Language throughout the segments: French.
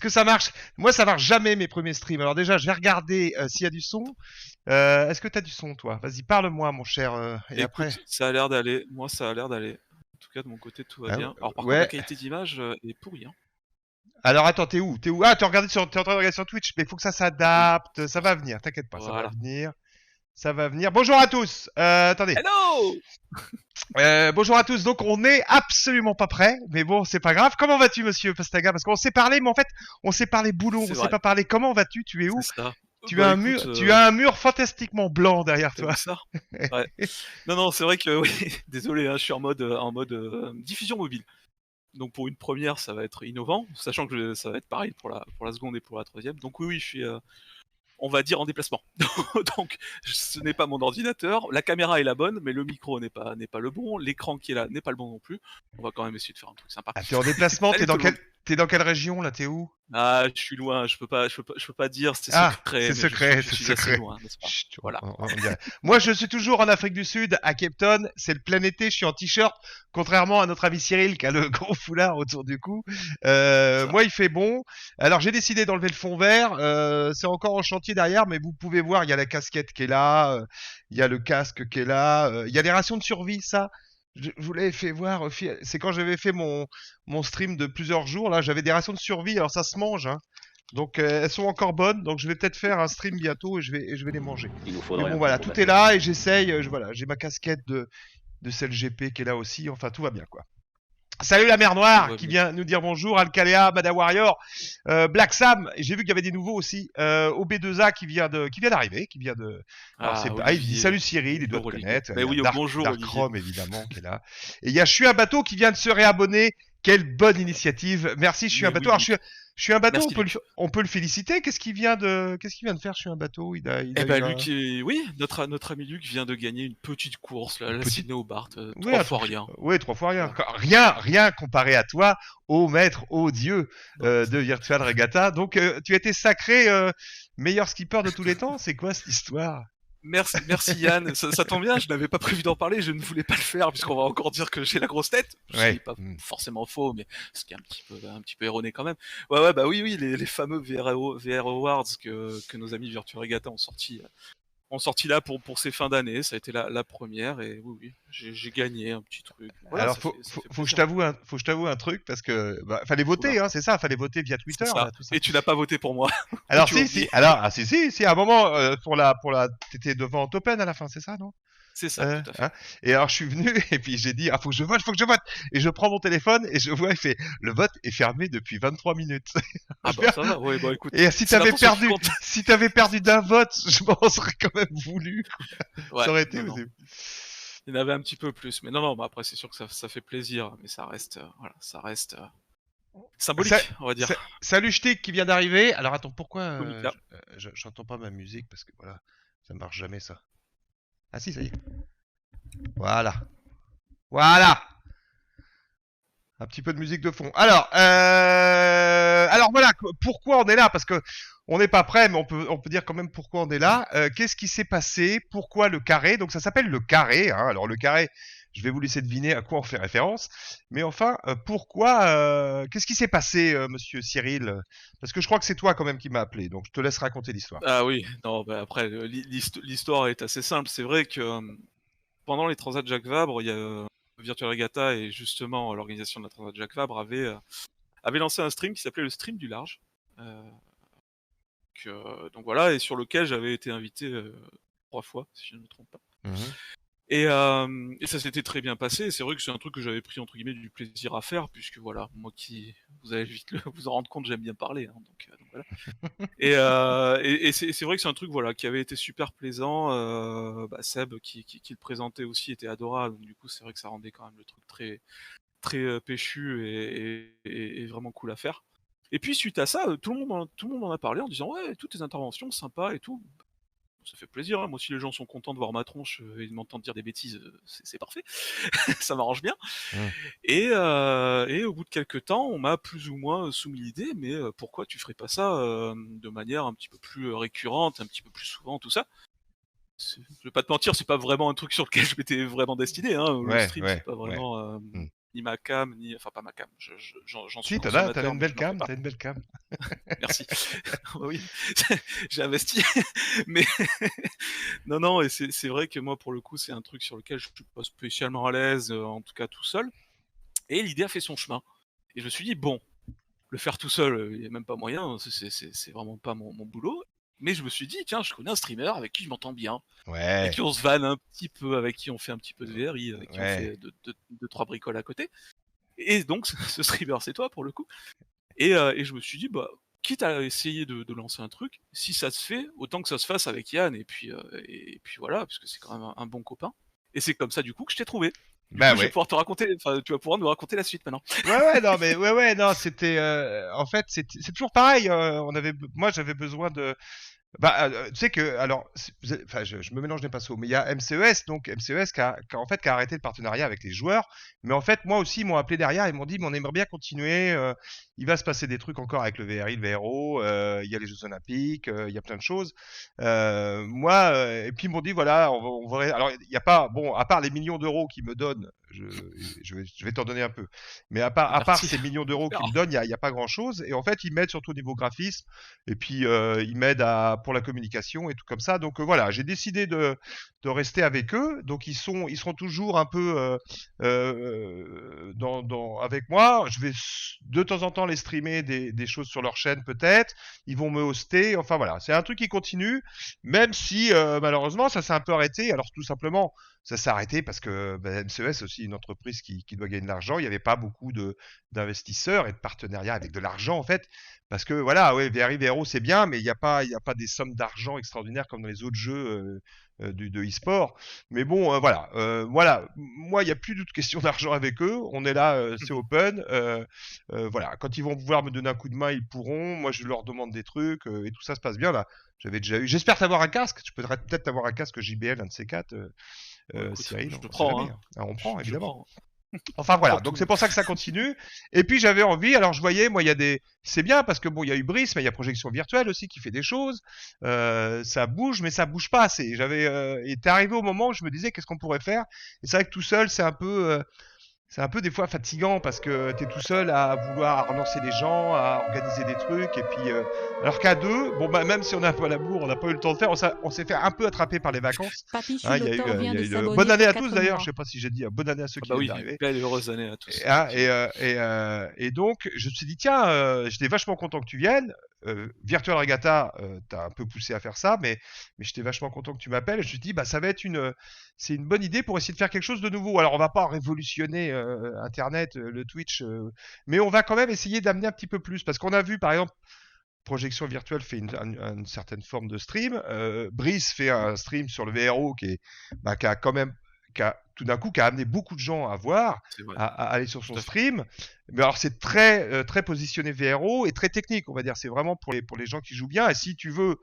que ça marche? Moi, ça marche jamais mes premiers streams. Alors déjà, je vais regarder s'il y a du son. Est-ce que t'as du son, toi? Vas-y, parle-moi, mon cher. Et après. Écoute, ça a l'air d'aller. Moi, ça a l'air d'aller. En tout cas, de mon côté, tout va Ah, bien. Alors, par contre, la ouais. qualité d'image est pourrie. Hein. Alors attends, t'es où? T'es où? Ah, t'es en train de regarder sur Twitch, mais il faut que ça Oui, s'adapte. c'est Ça pour va ça. venir, t'inquiète pas, ça va Voilà. venir. Ça va venir. Bonjour à tous. Attendez. Hello! Bonjour à tous. Donc on n'est absolument pas prêt, mais bon, c'est pas grave. Comment vas-tu, monsieur Pastaga? Parce qu'on s'est parlé, mais en fait, on s'est parlé boulot, on C'est s'est vrai, pas parlé. Comment vas-tu? Tu es c'est où? ça. Tu as Bah un écoute, mur, tu as un mur fantastiquement blanc derrière t'as toi. vu ça? Ouais. Non, non, c'est vrai que oui. Désolé, hein, je suis en mode diffusion mobile. Donc pour une première, ça va être innovant, sachant que ça va être pareil pour la seconde et pour la troisième. Donc oui, je suis, on va dire, en déplacement. Donc ce n'est pas mon ordinateur, la caméra est la bonne, mais le micro n'est pas le bon, l'écran qui est là n'est pas le bon non plus. On va quand même essayer de faire un truc sympa. Ah, t'es en déplacement. Salut tout le monde. T'es dans quelle région là? T'es où? Ah, je suis loin, je peux pas dire, c'est Ah, secret, c'est mais je suis, secret, je c'est suis assez secret. loin, n'est-ce pas? Chut, Voilà. on dirait. Moi, je suis toujours en Afrique du Sud, à Cape Town. C'est le plein été. Je suis en t-shirt, contrairement à notre ami Cyril qui a le gros foulard autour du cou. Ça. Moi, il fait bon. Alors, j'ai décidé d'enlever le fond vert. C'est encore en chantier derrière, mais vous pouvez voir, il y a la casquette qui est là, il y a le casque qui est là, il y a les rations de survie, ça. Je vous l'avais fait voir. C'est quand j'avais fait mon stream de plusieurs jours. Là, j'avais des rations de survie. Alors, ça se mange, hein. Donc elles sont encore bonnes, donc je vais peut-être faire un stream bientôt et je vais les manger. Il nous Mais faudrait bon un voilà, peu tout pour est battre. là et j'essaye, voilà, j'ai ma casquette de celle GP qui est là aussi, enfin tout va bien quoi. Salut la mer Tout Noire va qui bien. vient nous dire bonjour, Alcalea, Bada Warrior, Black Sam, j'ai vu qu'il y avait des nouveaux aussi, OB2A qui vient d'arriver, qui vient de. Alors c'est Ah, il dit Olivier. salut Cyril, il doit te Bonjour Olivier. connaître. Mais Il y a oui, bonjour Dark Olivier. Chrome évidemment qui est là. Et il y a Je suis un bateau qui vient de se réabonner. Quelle bonne initiative. Merci, Je suis un Mais bateau. oui, Alors oui. je suis un bateau, Merci Luc. on peut le féliciter. Qu'est-ce qu'il vient de faire? Je suis un bateau. Il Eh a ben eu un, Luc, oui, notre ami Luc vient de gagner une petite course, là, une la petite. Sydney Hobart, Oui, 3 un fois truc. rien. Oui, 3 fois rien. Voilà. Rien comparé à toi, ô maître, ô dieu Bon. de Virtual Regatta. Donc, tu as été sacré meilleur skipper de tous les temps. C'est quoi cette histoire? Merci Yann, ça tombe bien, je n'avais pas prévu d'en parler, je ne voulais pas le faire puisqu'on va encore dire que j'ai la grosse tête, ce qui Ouais. n'est pas forcément faux, mais ce qui est un petit peu erroné quand même. Ouais, bah oui, les fameux VR Awards que nos amis Virtua Regatta ont sorti là pour ces fins d'année, ça a été la première, et oui, j'ai gagné un petit truc. Voilà, Alors, ça fait faut que je plaisir. t'avoue un truc parce que fallait voter, Oula, hein, c'est ça, fallait voter via c'est Twitter ça. là, tout ça. Et tu n'as pas voté pour moi, Alors tu as si, oublié. alors si, à un moment t'étais devant Topen à la fin, c'est ça, non? C'est ça, tout à fait. Hein. Et alors je suis venu et puis j'ai dit faut que je vote. Et je prends mon téléphone et je vois il fait le vote est fermé depuis 23 minutes. Ah Je bah fais, ça va, ouais, bah écoute, et si c'est t'avais l'intention qui perdu, compte. si t'avais perdu d'un vote, je m'en serais quand même voulu. Ouais, Ça aurait été. non. Il y en avait un petit peu plus, mais non, bah après c'est sûr que ça fait plaisir, mais ça reste, voilà, ça reste symbolique, on va dire. Salut Ch'tik qui vient d'arriver. Alors attends, pourquoi Comica. j'entends pas ma musique parce que voilà, ça marche jamais ça. Ah si, ça y est. Voilà. Un petit peu de musique de fond. Alors voilà, pourquoi on est là? Parce que on n'est pas prêt, mais on peut dire quand même pourquoi on est là. Qu'est-ce qui s'est passé? Pourquoi le carré? Donc ça s'appelle le carré. Hein. Alors le carré, je vais vous laisser deviner à quoi on fait référence. Mais enfin, pourquoi? Qu'est-ce qui s'est passé, Monsieur Cyril? Parce que je crois que c'est toi quand même qui m'as appelé. Donc je te laisse raconter l'histoire. Ah oui, non, bah après l'histoire est assez simple. C'est vrai que pendant les Transats Jacques Vabre, il y a Virtua Regatta et justement l'organisation de la Transat Jacques Vabre avait lancé un stream qui s'appelait le stream du large. Donc voilà, et sur lequel j'avais été invité 3 fois, si je ne me trompe pas. Et ça s'était très bien passé, et c'est vrai que c'est un truc que j'avais pris entre guillemets du plaisir à faire, puisque voilà, moi qui, vous allez vite vous en rendre compte, j'aime bien parler, hein, donc voilà. Et c'est vrai que c'est un truc voilà qui avait été super plaisant. Seb qui le présentait aussi était adorable, donc du coup c'est vrai que ça rendait quand même le truc très très péchu et vraiment cool à faire. Et puis suite à ça, tout le monde en a parlé en disant ouais, toutes tes interventions sympas et tout. Ça fait plaisir, hein. Moi si les gens sont contents de voir ma tronche et de m'entendre dire des bêtises, c'est parfait, ça m'arrange bien. Et au bout de quelques temps, on m'a plus ou moins soumis l'idée, mais pourquoi tu ferais pas ça de manière un petit peu plus récurrente, un petit peu plus souvent, tout ça. Je vais pas te mentir, c'est pas vraiment un truc sur lequel je m'étais vraiment destiné, hein. Le stream, c'est pas vraiment ni ma cam, ni enfin pas ma cam. J'en suis Si, t'as consommateur, une mais belle je n'en fais cam, pas. t'as une belle cam. Merci. Oui, j'ai investi, mais non, et c'est vrai que moi, pour le coup, c'est un truc sur lequel je suis pas spécialement à l'aise, en tout cas tout seul. Et l'idée a fait son chemin. Et je me suis dit: «Bon, le faire tout seul, il y a même pas moyen, c'est vraiment pas mon boulot». Mais je me suis dit: «Tiens, je connais un streamer avec qui je m'entends bien, avec Ouais, qui on se vanne un petit peu, avec qui on fait un petit peu de VRI, avec qui on ouais. fait 2-3 bricoles à côté». Et donc ce streamer, c'est toi, pour le coup. Et je me suis dit: «Bah, quitte à essayer de lancer un truc, si ça se fait, autant que ça se fasse avec Yann». Et puis voilà, parce que c'est quand même un bon copain. Et c'est comme ça, du coup, que je t'ai trouvé. Du Bah coup, je vais ouais. pouvoir te raconter, enfin, tu vas pouvoir nous raconter la suite maintenant. Ouais, non, mais ouais, non, c'était, en fait, c'est toujours pareil. Moi, j'avais besoin de. Bah, tu sais que, alors, enfin, je me mélange les pinceaux, mais il y a MCES, donc MCES en fait, qui a arrêté le partenariat avec les joueurs. Mais en fait, moi aussi, ils m'ont appelé derrière, ils m'ont dit, mais on aimerait bien continuer. Il va se passer des trucs encore avec le VRI, le VRO. Il y a les Jeux Olympiques, il y a plein de choses. Et puis ils m'ont dit, voilà, alors, il n'y a pas, bon, à part les millions d'euros qu'ils me donnent, je vais t'en donner un peu. Mais à part Merci. ces millions d'euros Super. qu'ils me donnent, il y a pas grand-chose. Et en fait, ils m'aident surtout au niveau graphisme. Et puis ils m'aident pour la communication et tout comme ça. Donc voilà, j'ai décidé de rester avec eux. Donc ils seront toujours un peu avec moi. Je vais de temps en temps les streamer des choses sur leur chaîne peut-être. Ils vont me hoster. Enfin voilà, c'est un truc qui continue, même si malheureusement ça s'est un peu arrêté. Alors tout simplement, ça s'est arrêté parce que MCES c'est aussi une entreprise qui doit gagner de l'argent. Il n'y avait pas beaucoup d'investisseurs et de partenariats avec de l'argent en fait. Parce que voilà, ouais, VRI, VRO, c'est bien, mais il y a pas des sommes d'argent extraordinaires comme dans les autres jeux de e-sport. Mais bon, voilà. Moi, il n'y a plus de question d'argent avec eux. On est là, c'est open. Voilà, quand ils vont vouloir me donner un coup de main, ils pourront. Moi, je leur demande des trucs et tout ça se passe bien là. J'avais déjà eu. J'espère t'avoir un casque. Tu pourrais peut-être avoir un casque JBL, un de ces quatre, Bon, écoute, Cyril. je te On sait prends, jamais. hein. Hein. Ah, on Je, prend je évidemment. prends. Enfin Je prends voilà, donc c'est tout. pour ça que ça continue. Et puis j'avais envie, alors je voyais, moi il y a c'est bien parce que bon, il y a eu Brice, mais il y a Projection Virtuelle aussi qui fait des choses. Ça bouge, mais ça bouge pas assez. Et t'es arrivé au moment où je me disais qu'est-ce qu'on pourrait faire. Et c'est vrai que tout seul, c'est un peu des fois fatigant parce que t'es tout seul à vouloir relancer les gens, à organiser des trucs. Et puis, alors qu'à deux, bon bah même si on est un peu à la bourre, on n'a pas eu le temps de faire. On s'est fait un peu attraper par les vacances. Papy Hein, Chulotan il vient y a de eu bonne s'abonner année pour à tous 4 d'ailleurs. Je mois. sais pas si j'ai dit bonne année à ceux Ah qui bah viennent oui, d'arriver. belle et heureuse année à tous, Hein, effectivement. et donc, je me suis dit, tiens, j'étais vachement content que tu viennes. Virtual Regatta, t'as un peu poussé à faire ça, mais j'étais vachement content que tu m'appelles. Et je me suis dit, bah, c'est une bonne idée pour essayer de faire quelque chose de nouveau. Alors, on va pas révolutionner Internet, le Twitch, mais on va quand même essayer d'amener un petit peu plus. Parce qu'on a vu, par exemple, Projection Virtuelle fait une certaine forme de stream. Brice fait un stream sur le VRO qui a quand même, tout d'un coup, qui a amené beaucoup de gens à voir, C'est vrai, à aller sur son tout à fait. stream. Mais alors c'est très positionné VRO et très technique, on va dire. C'est vraiment pour les gens qui jouent bien. Et si tu veux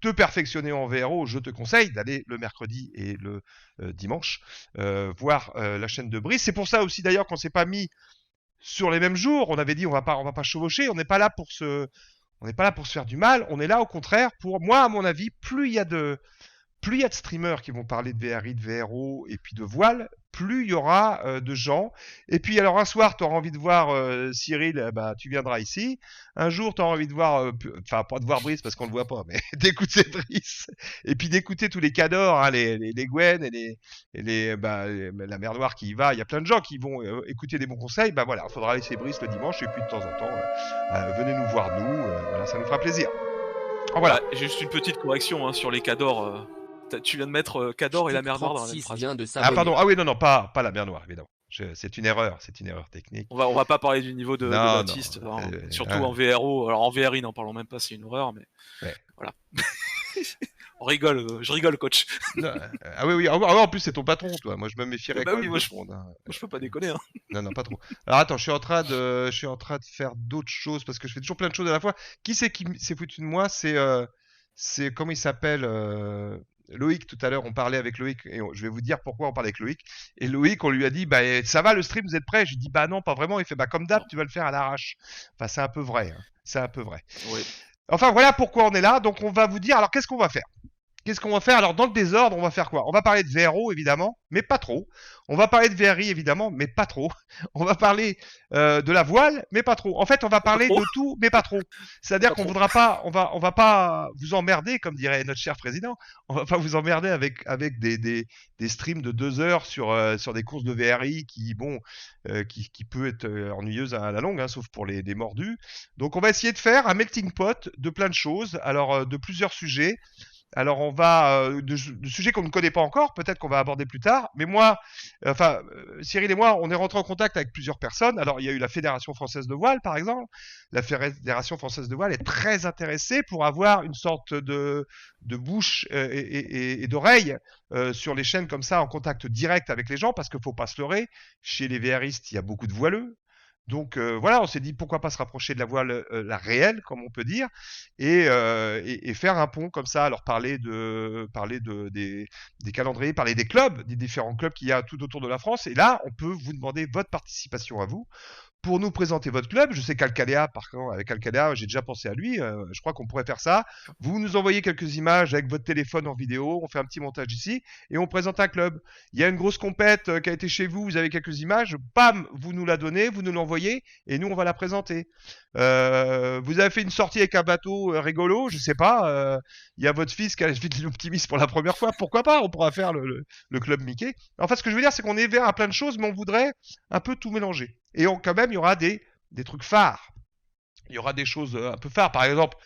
te perfectionner en VRO, je te conseille d'aller le mercredi et le dimanche voir la chaîne de Brice. C'est pour ça aussi d'ailleurs qu'on s'est pas mis sur les mêmes jours. On avait dit on va pas chevaucher. On n'est pas là pour se faire du mal, on est là au contraire pour, moi à mon avis, plus il y a de streamers qui vont parler de VRI, de VRO et puis de voile, plus il y aura de gens. Et puis alors un soir, tu auras envie de voir Cyril, bah tu viendras ici. Un jour, tu auras envie de voir, enfin pas de voir Brice parce qu'on le voit pas, mais d'écouter Brice. Et puis d'écouter tous les cadors, hein, les Gwen la mer Noire qui y va. Il y a plein de gens qui vont écouter des bons conseils. Bah voilà, il faudra laisser Brice le dimanche et puis de temps en temps, venez nous voir nous. Voilà, ça nous fera plaisir. Oh, voilà. J'ai juste une petite correction, hein, sur les Cadors. Tu viens de mettre Cador et la mer Noire dans la même phrase. Vient de Ah s'abonner. pardon, ah oui non pas la mer Noire évidemment. C'est une erreur technique. On va pas parler du niveau de Non, Baptiste, non, surtout en VRO. Alors en VRI, n'en parlons même pas, c'est une horreur, mais ouais. voilà. On rigole, je rigole, coach. Non, ah oui, en plus c'est ton patron, toi. Moi je me méfierais Bah quand oui, même moi de tout le monde. Hein. je peux pas déconner. Hein. Non, pas trop. Alors attends, je suis en train de faire d'autres choses parce que je fais toujours plein de choses à la fois. Qui c'est qui s'est foutu de moi? C'est comment il s'appelle Loïc. Tout à l'heure, on parlait avec Loïc et je vais vous dire pourquoi on parlait avec Loïc. Et Loïc, on lui a dit, bah ça va le stream, vous êtes prêts? Je lui dis, bah non, pas vraiment. Il fait, bah comme d'hab, tu vas le faire à l'arrache. Enfin, c'est un peu vrai. Hein. C'est un peu vrai. Ouais. Enfin voilà pourquoi on est là. Donc on va vous dire, alors qu'est-ce qu'on va faire? qu'est-ce qu'on va faire? Alors, dans le désordre, on va faire quoi? On va parler de VRO, évidemment, mais pas trop. On va parler de VRI, évidemment, mais pas trop. On va parler de la voile, mais pas trop. En fait, on va parler de tout, mais pas trop. C'est-à-dire qu'on voudra pas, on va pas vous emmerder, comme dirait notre cher président. On va pas vous emmerder avec des streams de 2 heures sur des courses de VRI qui peut être ennuyeuse à la longue, hein, sauf pour les mordus. Donc, on va essayer de faire un melting pot de plein de choses, alors de plusieurs sujets. Alors on va de sujets qu'on ne connaît pas encore, peut-être qu'on va aborder plus tard. Mais moi, Cyril et moi, on est rentré en contact avec plusieurs personnes. Alors il y a eu la Fédération française de voile, par exemple. La Fédération française de voile est très intéressée pour avoir une sorte de bouche et d'oreille sur les chaînes comme ça, en contact direct avec les gens, parce qu'il faut pas se leurrer. Chez les VRistes, il y a beaucoup de voileux. Donc voilà, on s'est dit pourquoi pas se rapprocher de la voile, la réelle, comme on peut dire, et faire un pont comme ça, alors parler des calendriers, parler des clubs, des différents clubs qu'il y a tout autour de la France. Et là, on peut vous demander votre participation à vous pour nous présenter votre club. Je sais qu'Alcalea, par contre, avec Alcalea, j'ai déjà pensé à lui. Je crois qu'on pourrait faire ça. Vous nous envoyez quelques images avec votre téléphone en vidéo. On fait un petit montage ici et on présente un club. Il y a une grosse compète qui a été chez vous. Vous avez quelques images. Bam, vous nous la donnez, vous nous l'envoyez et nous on va la présenter. Vous avez fait une sortie avec un bateau rigolo, je sais pas. Il y a votre fils qui a la suite de l'optimisme pour la première fois. Pourquoi pas? On pourra faire le club Mickey. En fait, ce que je veux dire, c'est qu'on est ouvert à plein de choses, mais on voudrait un peu tout mélanger. Et quand même, il y aura des trucs phares. Il y aura des choses un peu phares. Par exemple,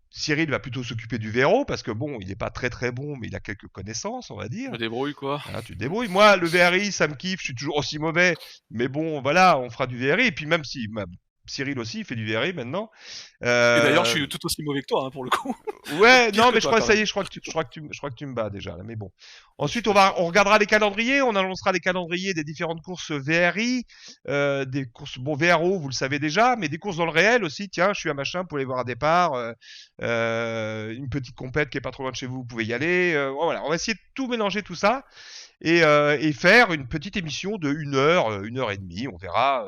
Cyril va plutôt s'occuper du véro, parce que bon, il n'est pas très très bon, mais il a quelques connaissances, on va dire. Je me débrouille, quoi. Ah, tu te débrouilles. Moi, le VRI, ça me kiffe, je suis toujours aussi mauvais. Mais bon, voilà, on fera du VRI. Et puis même si Cyril aussi, il fait du VRI maintenant. Et d'ailleurs, je suis tout aussi mauvais que toi, hein, pour le coup. Ouais, non, mais je toi, crois, quand ça y même. est, je crois que tu me bats déjà, là, mais bon. Ensuite, on regardera les calendriers, on annoncera les calendriers des différentes courses VRI, des courses, bon, VRO, vous le savez déjà, mais des courses dans le réel aussi. Tiens, je suis à machin pour aller voir un départ, une petite compète qui est pas trop loin de chez vous, vous pouvez y aller. Voilà, on va essayer de tout mélanger tout ça et faire une petite émission de 1 heure et demie. On verra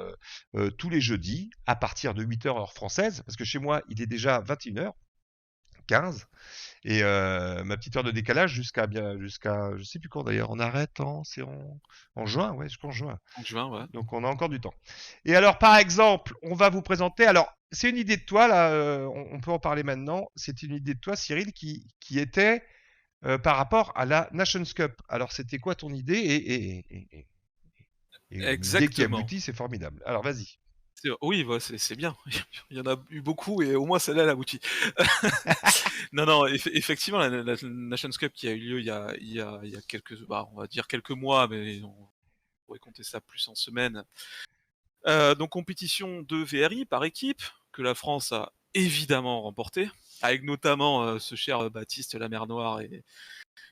tous les jeudis à partir de 8 heures heure française, parce que chez moi, il est déjà 21h15. Et ma petite heure de décalage jusqu'à je sais plus quand d'ailleurs, on arrête en juin, ouais, je pense juin. En juin, ouais. Donc on a encore du temps. Et alors par exemple, on va vous présenter, alors c'est une idée de toi là, on peut en parler maintenant, c'est une idée de toi Cyril qui était par rapport à la Nations Cup. Alors c'était quoi ton idée et l'idée qui Exactement. aboutit, c'est formidable. Alors vas-y. Oui, bah, c'est bien. Il y en a eu beaucoup et au moins celle-là, elle aboutit. Non, effectivement, la Nations Cup qui a eu lieu il y a quelques, bah, on va dire quelques mois, mais on pourrait compter ça plus en semaines. Donc compétition de VRI par équipe que la France a évidemment remporté, avec notamment ce cher Baptiste la Mer Noire et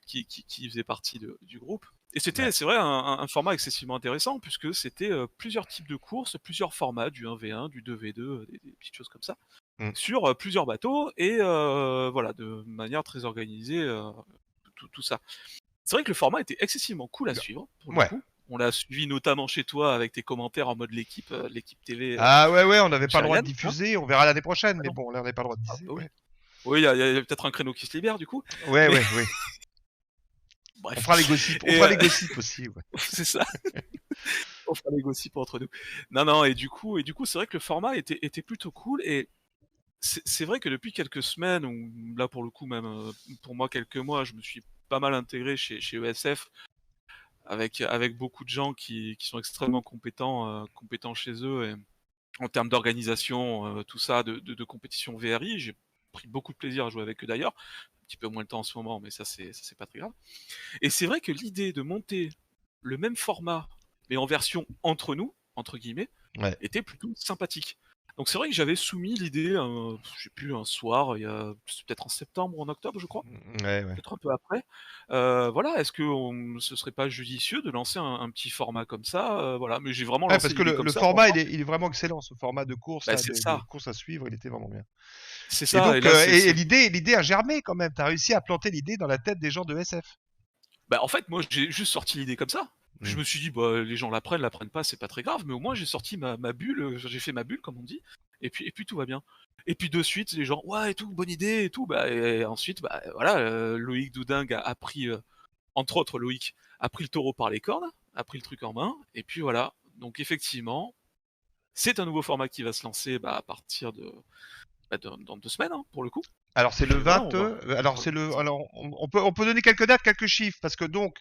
qui faisait partie du groupe. Et c'était, Ouais. c'est vrai, un format excessivement intéressant, puisque c'était plusieurs types de courses, plusieurs formats, du 1v1, du 2v2, des petites choses comme ça, Mm. sur plusieurs bateaux, et voilà, de manière très organisée, tout ça. C'est vrai que le format était excessivement cool à suivre, pour le Ouais. coup. On l'a suivi notamment chez toi avec tes commentaires en mode l'équipe TV Ah ouais, on n'avait pas chez le droit de Ariane, hein. diffuser, on verra l'année prochaine, Ah mais non. bon, là on n'avait pas le droit de Ah diffuser. bah oui. Ouais. Oui, il y a peut-être un créneau qui se libère, du coup. Ouais, Mais ouais. On bref. fera les gossips, Et aussi. Ouais. c'est ça. On fera les gossips entre nous. Non, et du coup, c'est vrai que le format était plutôt cool. Et c'est vrai que depuis quelques semaines, ou là pour le coup même pour moi quelques mois, je me suis pas mal intégré chez ESF avec beaucoup de gens qui sont extrêmement compétents chez eux et en termes d'organisation, tout ça, de compétition VRI. J'ai pris beaucoup de plaisir à jouer avec eux d'ailleurs. Un petit peu moins le temps en ce moment, mais ça c'est pas très grave. Et c'est vrai que l'idée de monter le même format, mais en version entre nous, entre guillemets, Ouais. était plutôt sympathique. Donc c'est vrai que j'avais soumis l'idée, je sais plus, un soir, il y a peut-être en septembre ou en octobre, je crois, Ouais. peut-être un peu après. Voilà, est-ce que ce serait pas judicieux de lancer un petit format comme ça, voilà, mais j'ai vraiment Ouais, lancé parce que l'idée comme le ça pour format, voir. il est vraiment excellent, ce format de course, Bah là, c'est de ça, course à suivre, il était vraiment bien. c'est Et ça, et donc, là et l'idée a germé quand même. T'as réussi à planter l'idée dans la tête des gens de SF. bah en fait moi j'ai juste sorti l'idée comme ça. Je Mm. me suis dit bah les gens la prennent pas, c'est pas très grave, mais au moins j'ai sorti ma bulle, j'ai fait ma bulle comme on dit. et puis tout va bien. Et puis de suite, les gens, ouais, et tout, bonne idée, et tout. Et ensuite, voilà, Loïc Doudingue a pris, entre autres Loïc, a pris le taureau par les cornes, a pris le truc en main, et puis voilà. Donc effectivement, c'est un nouveau format qui va se lancer à partir dans 2 semaines, hein, pour le coup. Alors c'est le Puis voilà, 20. Alors c'est le. Alors on peut donner quelques dates, quelques chiffres parce que donc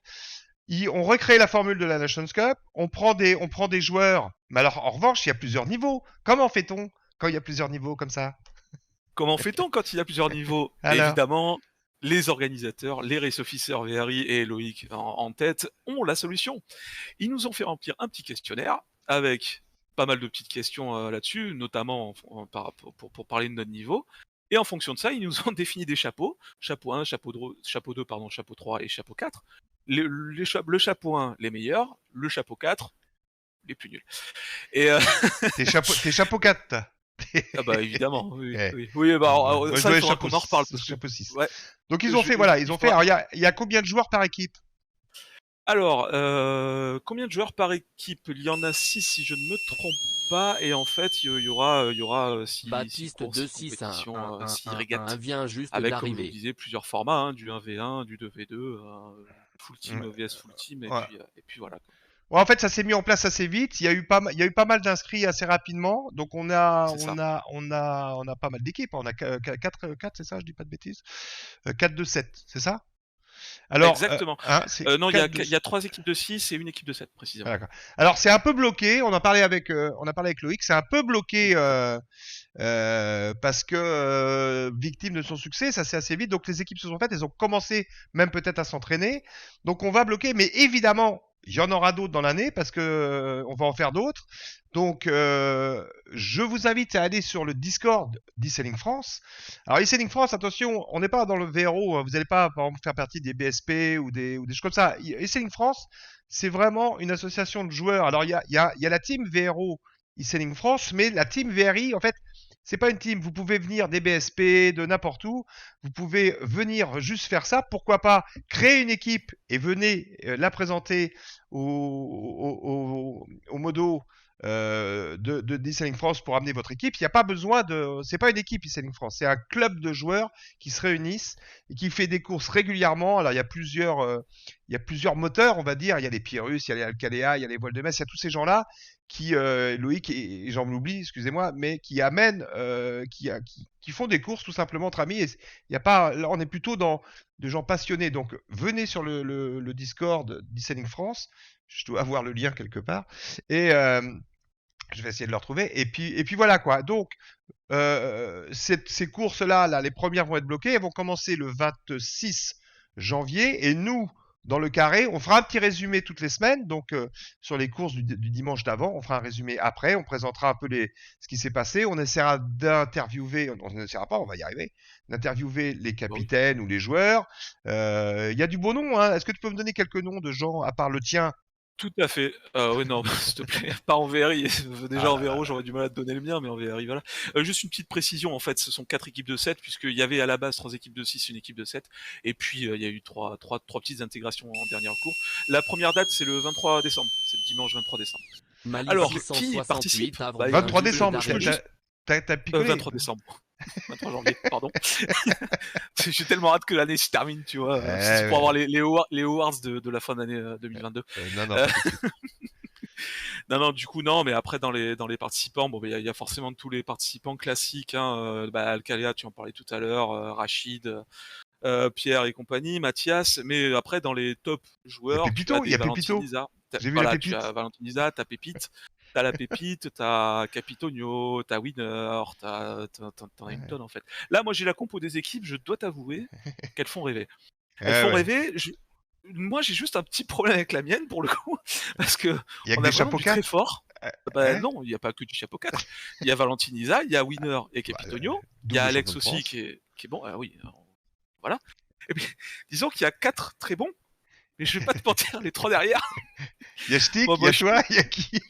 on recrée la formule de la Nations Cup. On prend des joueurs. Mais alors en revanche, il y a plusieurs niveaux. Comment fait-on quand il y a plusieurs niveaux comme ça? Comment fait-on quand il y a plusieurs niveaux? Alors. Évidemment, les organisateurs, les race officers VRI et Loïc en tête ont la solution. Ils nous ont fait remplir un petit questionnaire avec pas mal de petites questions là-dessus, notamment pour parler de notre niveau. Et en fonction de ça, ils nous ont défini des chapeaux. Chapeau 1, chapeau 2, pardon, chapeau 3 et chapeau 4. Le chapeau 1, les meilleurs. Le chapeau 4, les plus nuls. Et T'es chapeau 4. ah bah évidemment, oui. Ouais. Oui, oui Moi, je ça, il voulais faudra qu'on en reparle. Parce que, chapeau 6. ouais, Donc ils ont fait, voilà, ils ont fait. Alors il y a combien de joueurs par équipe? Alors, combien de joueurs par équipe? Il y en a 6 si je ne me trompe pas, et en fait, il y aura six Baptiste courses, 2-6, 6 un régates, vient juste avec, comme je vous d'arriver. disais, plusieurs formats, hein, du 1v1, du 2v2, full team vs full team, et puis voilà. Ouais, en fait, ça s'est mis en place assez vite. Il y a eu pas mal d'inscrits assez rapidement. Donc on a C'est ça. pas mal d'équipes. On a 4, c'est ça, je dis pas de bêtises. 4 de 7, c'est ça? Alors, Exactement. Non, il y a 3 équipes de 6 et une équipe de 7, précisément. D'accord. Alors c'est un peu bloqué. On a parlé avec Loïc. C'est un peu bloqué parce que victime de son succès, ça s'est assez vite. Donc les équipes se sont faites. Elles ont commencé même peut-être à s'entraîner. Donc on va bloquer. Mais évidemment, il y en aura d'autres dans l'année parce que on va en faire d'autres. Donc je vous invite à aller sur le Discord d'e-Selling France. Alors e-Selling France, attention, on n'est pas dans le VRO. Vous n'allez pas par exemple faire partie des BSP ou des choses comme ça. e-Selling France, c'est vraiment une association de joueurs. Alors il y a la team VRO e-Selling France, mais la team VRI, en fait, c'est pas une team. Vous pouvez venir des BSP, de n'importe où. Vous pouvez venir juste faire ça. Pourquoi pas créer une équipe et venez la présenter au modo de e-Selling France pour amener votre équipe. Il n'y a pas besoin de. C'est pas une équipe e-Selling France, c'est un club de joueurs qui se réunissent et qui fait des courses régulièrement. Alors il y a plusieurs moteurs, on va dire. Il y a les Pyrrhus, il y a les Alcalea, il y a les Vols de Metz, il y a tous ces gens-là qui, Loïc et j'en oublie, excusez-moi, mais qui amènent, qui font des courses tout simplement entre amis. Et il y a pas, là, on est plutôt dans de gens passionnés. Donc venez sur le Discord d'e-Selling France. Je dois avoir le lien quelque part. Et je vais essayer de le retrouver. Et puis voilà quoi. Donc ces courses-là, les premières vont être bloquées. Elles vont commencer le 26 janvier. Et nous, dans le carré, on fera un petit résumé toutes les semaines. Donc sur les courses du dimanche d'avant, on fera un résumé après. On présentera un peu ce qui s'est passé. On essaiera d'interviewer. On n'essaiera pas, on va y arriver. D'interviewer les capitaines ou les joueurs. Il y a du beau nom. Hein. Est-ce que tu peux me donner quelques noms de gens à part le tien? Tout à fait. Oui, non, s'il te plaît, pas en VRI. Déjà en VRO, j'aurais du mal à te donner le mien, mais en VRI, voilà. Juste une petite précision, en fait, ce sont 4 équipes de 7, puisqu'il y avait à la base 3 équipes de 6, une équipe de 7, et puis il y a eu 3 petites intégrations en dernier recours. La première date, c'est le 23 décembre, c'est le dimanche 23 décembre. Alors, qui participe? 23 décembre, t'as picolé. 23 décembre. 23 janvier, pardon. J'ai tellement hâte que l'année se termine, tu vois. C'est pour avoir les awards de la fin d'année 2022. Non, du coup, non, mais après, dans les participants, bon, il y a forcément tous les participants classiques, hein, Alcalea, tu en parlais tout à l'heure, Rachid, Pierre et compagnie, Mathias, mais après, dans les top joueurs, il y a Pépito. J'ai vu la Pépite. Tu as Valentinisa, t'as Pépite. T'as la Pépite, t'as Capitonio, t'as Winner, t'en as une tonne en fait. Là, moi j'ai la compo des équipes, je dois t'avouer qu'elles font rêver. Elles font rêver. Moi j'ai juste un petit problème avec la mienne pour le coup, parce que on a vraiment du très fort. Non, il n'y a pas que du chapeau 4. Il y a Valentinisa, il y a Winner et Capitonio, il y a Alex aussi qui est bon. Oui, voilà. Et puis, disons qu'il y a 4 très bons, mais je vais pas te mentir, les 3 derrière. Il y a Shtick, Bon, il y a je toi, il y a qui? suis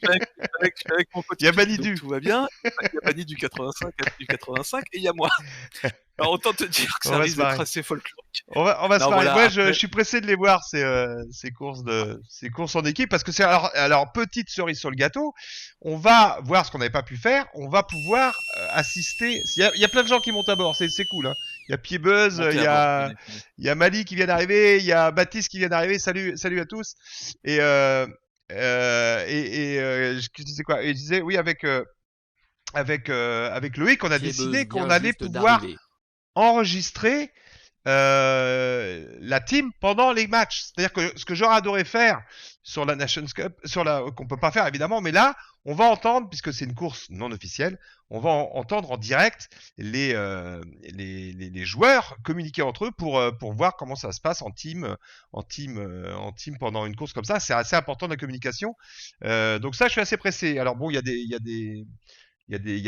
avec mon pote Il y a Kiki, donc Manidu. tout va bien. Il y a Mani du 85 et il y a moi. Alors autant te dire que On ça va se risque d'être marrer. assez folklorique. On va se Non, marrer. voilà, Moi, je après, suis pressé de les voir ces courses en équipe parce que c'est alors petite cerise sur le gâteau. On va voir ce qu'on n'avait pas pu faire. On va pouvoir assister. Il y a plein de gens qui montent à bord. C'est cool. Hein. Il y a Piebuzz, monter il y à bord, bien a évidemment. il y a Mali qui vient d'arriver, il y a Baptiste qui vient d'arriver. Salut à tous. Et je disais quoi? Et je disais oui avec Loïc, on a Pied-Buzz décidé qu'on vient allait juste pouvoir d'arriver. enregistrer la team pendant les matchs. C'est-à-dire que ce que j'aurais adoré faire sur la Nations Cup, qu'on peut pas faire évidemment, mais là, on va entendre, puisque c'est une course non officielle, on va entendre en direct les joueurs communiquer entre eux pour voir comment ça se passe en team pendant une course comme ça. C'est assez important de la communication. Donc ça, je suis assez pressé. Alors bon, il y a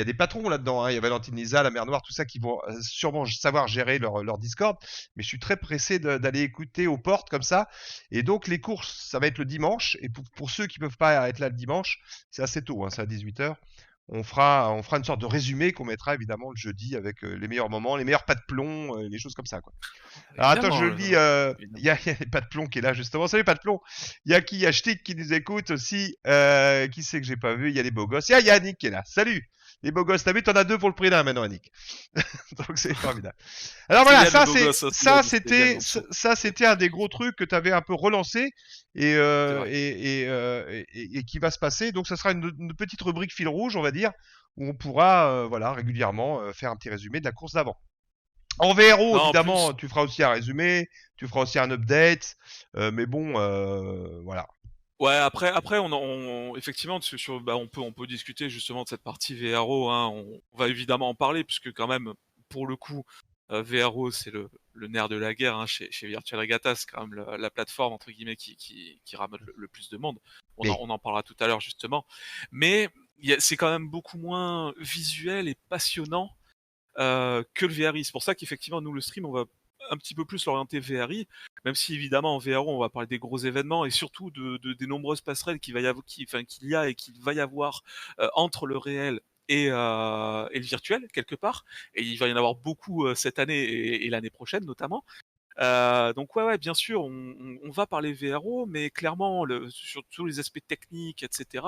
des patrons là-dedans, hein. Il y a Valentine Lisa, la mer Noire, tout ça qui vont sûrement savoir gérer leur Discord. Mais je suis très pressé d'aller écouter aux portes comme ça. Et donc les courses, ça va être le dimanche. Et pour ceux qui peuvent pas être là le dimanche, c'est assez tôt, hein, c'est à 18h. On fera une sorte de résumé qu'on mettra évidemment le jeudi avec les meilleurs moments, les meilleurs pas de plomb, les choses comme ça, quoi. Alors attends, je Évidemment, le lis. Il y a pas de plomb qui est là justement. Salut pas de plomb. Il y a qui? Il y a Shtick qui nous écoute aussi. Qui c'est que j'ai pas vu? Il y a les beaux gosses. Il y a Annick qui est là. Salut les beaux gosses. T'as vu, t'en as deux pour le prix d'un maintenant, Annick. Donc c'est formidable. Alors voilà, Kylian, le beau gosse, aussi, ça c'était également. c'était un des gros trucs que t'avais un peu relancé et, C'est euh, vrai. et, et, euh, et qui va se passer. Donc ça sera une petite rubrique fil rouge, on va dire, où on pourra voilà régulièrement faire un petit résumé de la course d'avant. En VRO, Non, en plus, évidemment, tu feras aussi un résumé, tu feras aussi un update, mais bon, voilà. ouais, après, effectivement, bah, on peut discuter justement de cette partie VRO, hein. On va évidemment en parler puisque quand même, pour le coup, VRO, c'est le nerf de la guerre, hein, chez Virtual Regatta, c'est quand même la plateforme entre guillemets qui ramène le plus de monde. Mais On en parlera tout à l'heure justement, mais c'est quand même beaucoup moins visuel et passionnant que le VRI. C'est pour ça qu'effectivement, nous, le stream, on va un petit peu plus l'orienter VRI, même si évidemment en VRO, on va parler des gros événements et surtout des nombreuses passerelles qu'il y a et qu'il va y avoir entre le réel et le virtuel, quelque part. Et il va y en avoir beaucoup cette année et l'année prochaine, notamment. Donc ouais, bien sûr, on va parler VRO, mais clairement, sur tous les aspects techniques, etc.,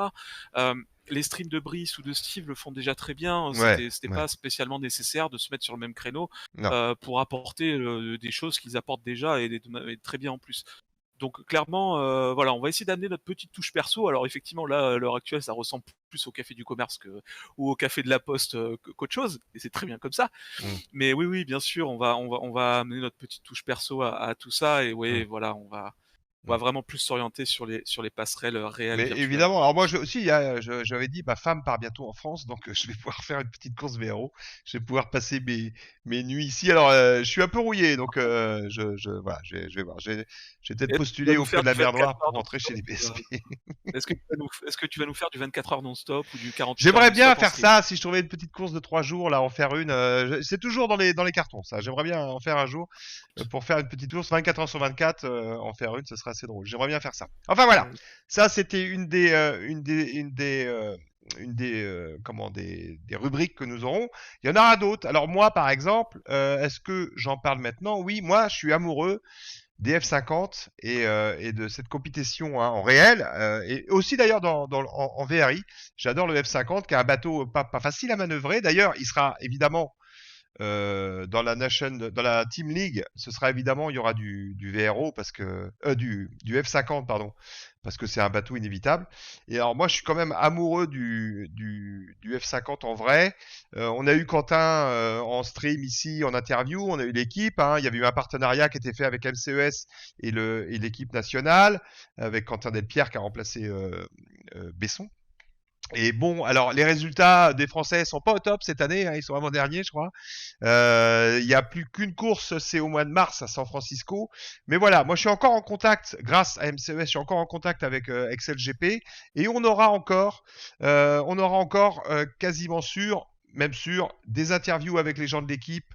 les streams de Brice ou de Steve le font déjà très bien. ouais, C'était ouais, pas spécialement nécessaire de se mettre sur le même créneau non. pour apporter des choses qu'ils apportent déjà et très bien en plus. Donc clairement, voilà, on va essayer d'amener notre petite touche perso. Alors effectivement, là, à l'heure actuelle, ça ressemble plus au café du commerce ou au café de la poste qu'autre chose, et c'est très bien comme ça. Mm, Mais oui, bien sûr, on va amener notre petite touche perso à tout ça, et oui, mm, voilà, on va mm. vraiment plus s'orienter sur les passerelles réelles, Mais virtuelles. évidemment, alors moi aussi, j'avais dit, ma femme part bientôt en France, donc je vais pouvoir faire une petite course VRO. Je vais pouvoir passer mes nuits ici. Alors, je suis un peu rouillé, donc voilà, je vais voir. Je vais peut-être Est-ce que tu vas postuler nous auprès faire de du la mer 24 Noire pour heures rentrer chez non-stop les PSP. est-ce que tu vas nous faire du 24 heures non-stop ou du 48 heures J'aimerais bien non-stop en faire stream? ça si je trouvais une petite course de 3 jours, là, en faire une. C'est toujours dans les cartons, ça. J'aimerais bien en faire un jour pour faire une petite course 24 heures sur 24, en faire une, ce serait assez drôle. J'aimerais bien faire ça. Enfin voilà, ça c'était une des rubriques que nous aurons. Il y en aura d'autres. Alors moi, par exemple, est-ce que j'en parle maintenant? Oui, moi, je suis amoureux des F50 et de cette compétition, hein, en réel, et aussi d'ailleurs en VRI. J'adore le F50 qui est un bateau pas facile à manœuvrer. D'ailleurs, il sera évidemment dans la Team League, ce sera évidemment, il y aura du VRO parce que du F50 pardon, parce que c'est un bateau inévitable. Et alors moi, je suis quand même amoureux du F50 en vrai. On a eu Quentin en stream ici, en interview. On a eu l'équipe. Hein, il y avait eu un partenariat qui était fait avec MCES et l'équipe nationale, avec Quentin Delpierre qui a remplacé Besson. Et bon, alors les résultats des Français sont pas au top cette année, hein, ils sont avant-derniers, je crois. Il y a plus qu'une course, c'est au mois de mars à San Francisco. Mais voilà, moi je suis encore en contact, grâce à MCES, je suis encore en contact avec XLGP, et on aura encore quasiment sûr même sûr, des interviews avec les gens de l'équipe.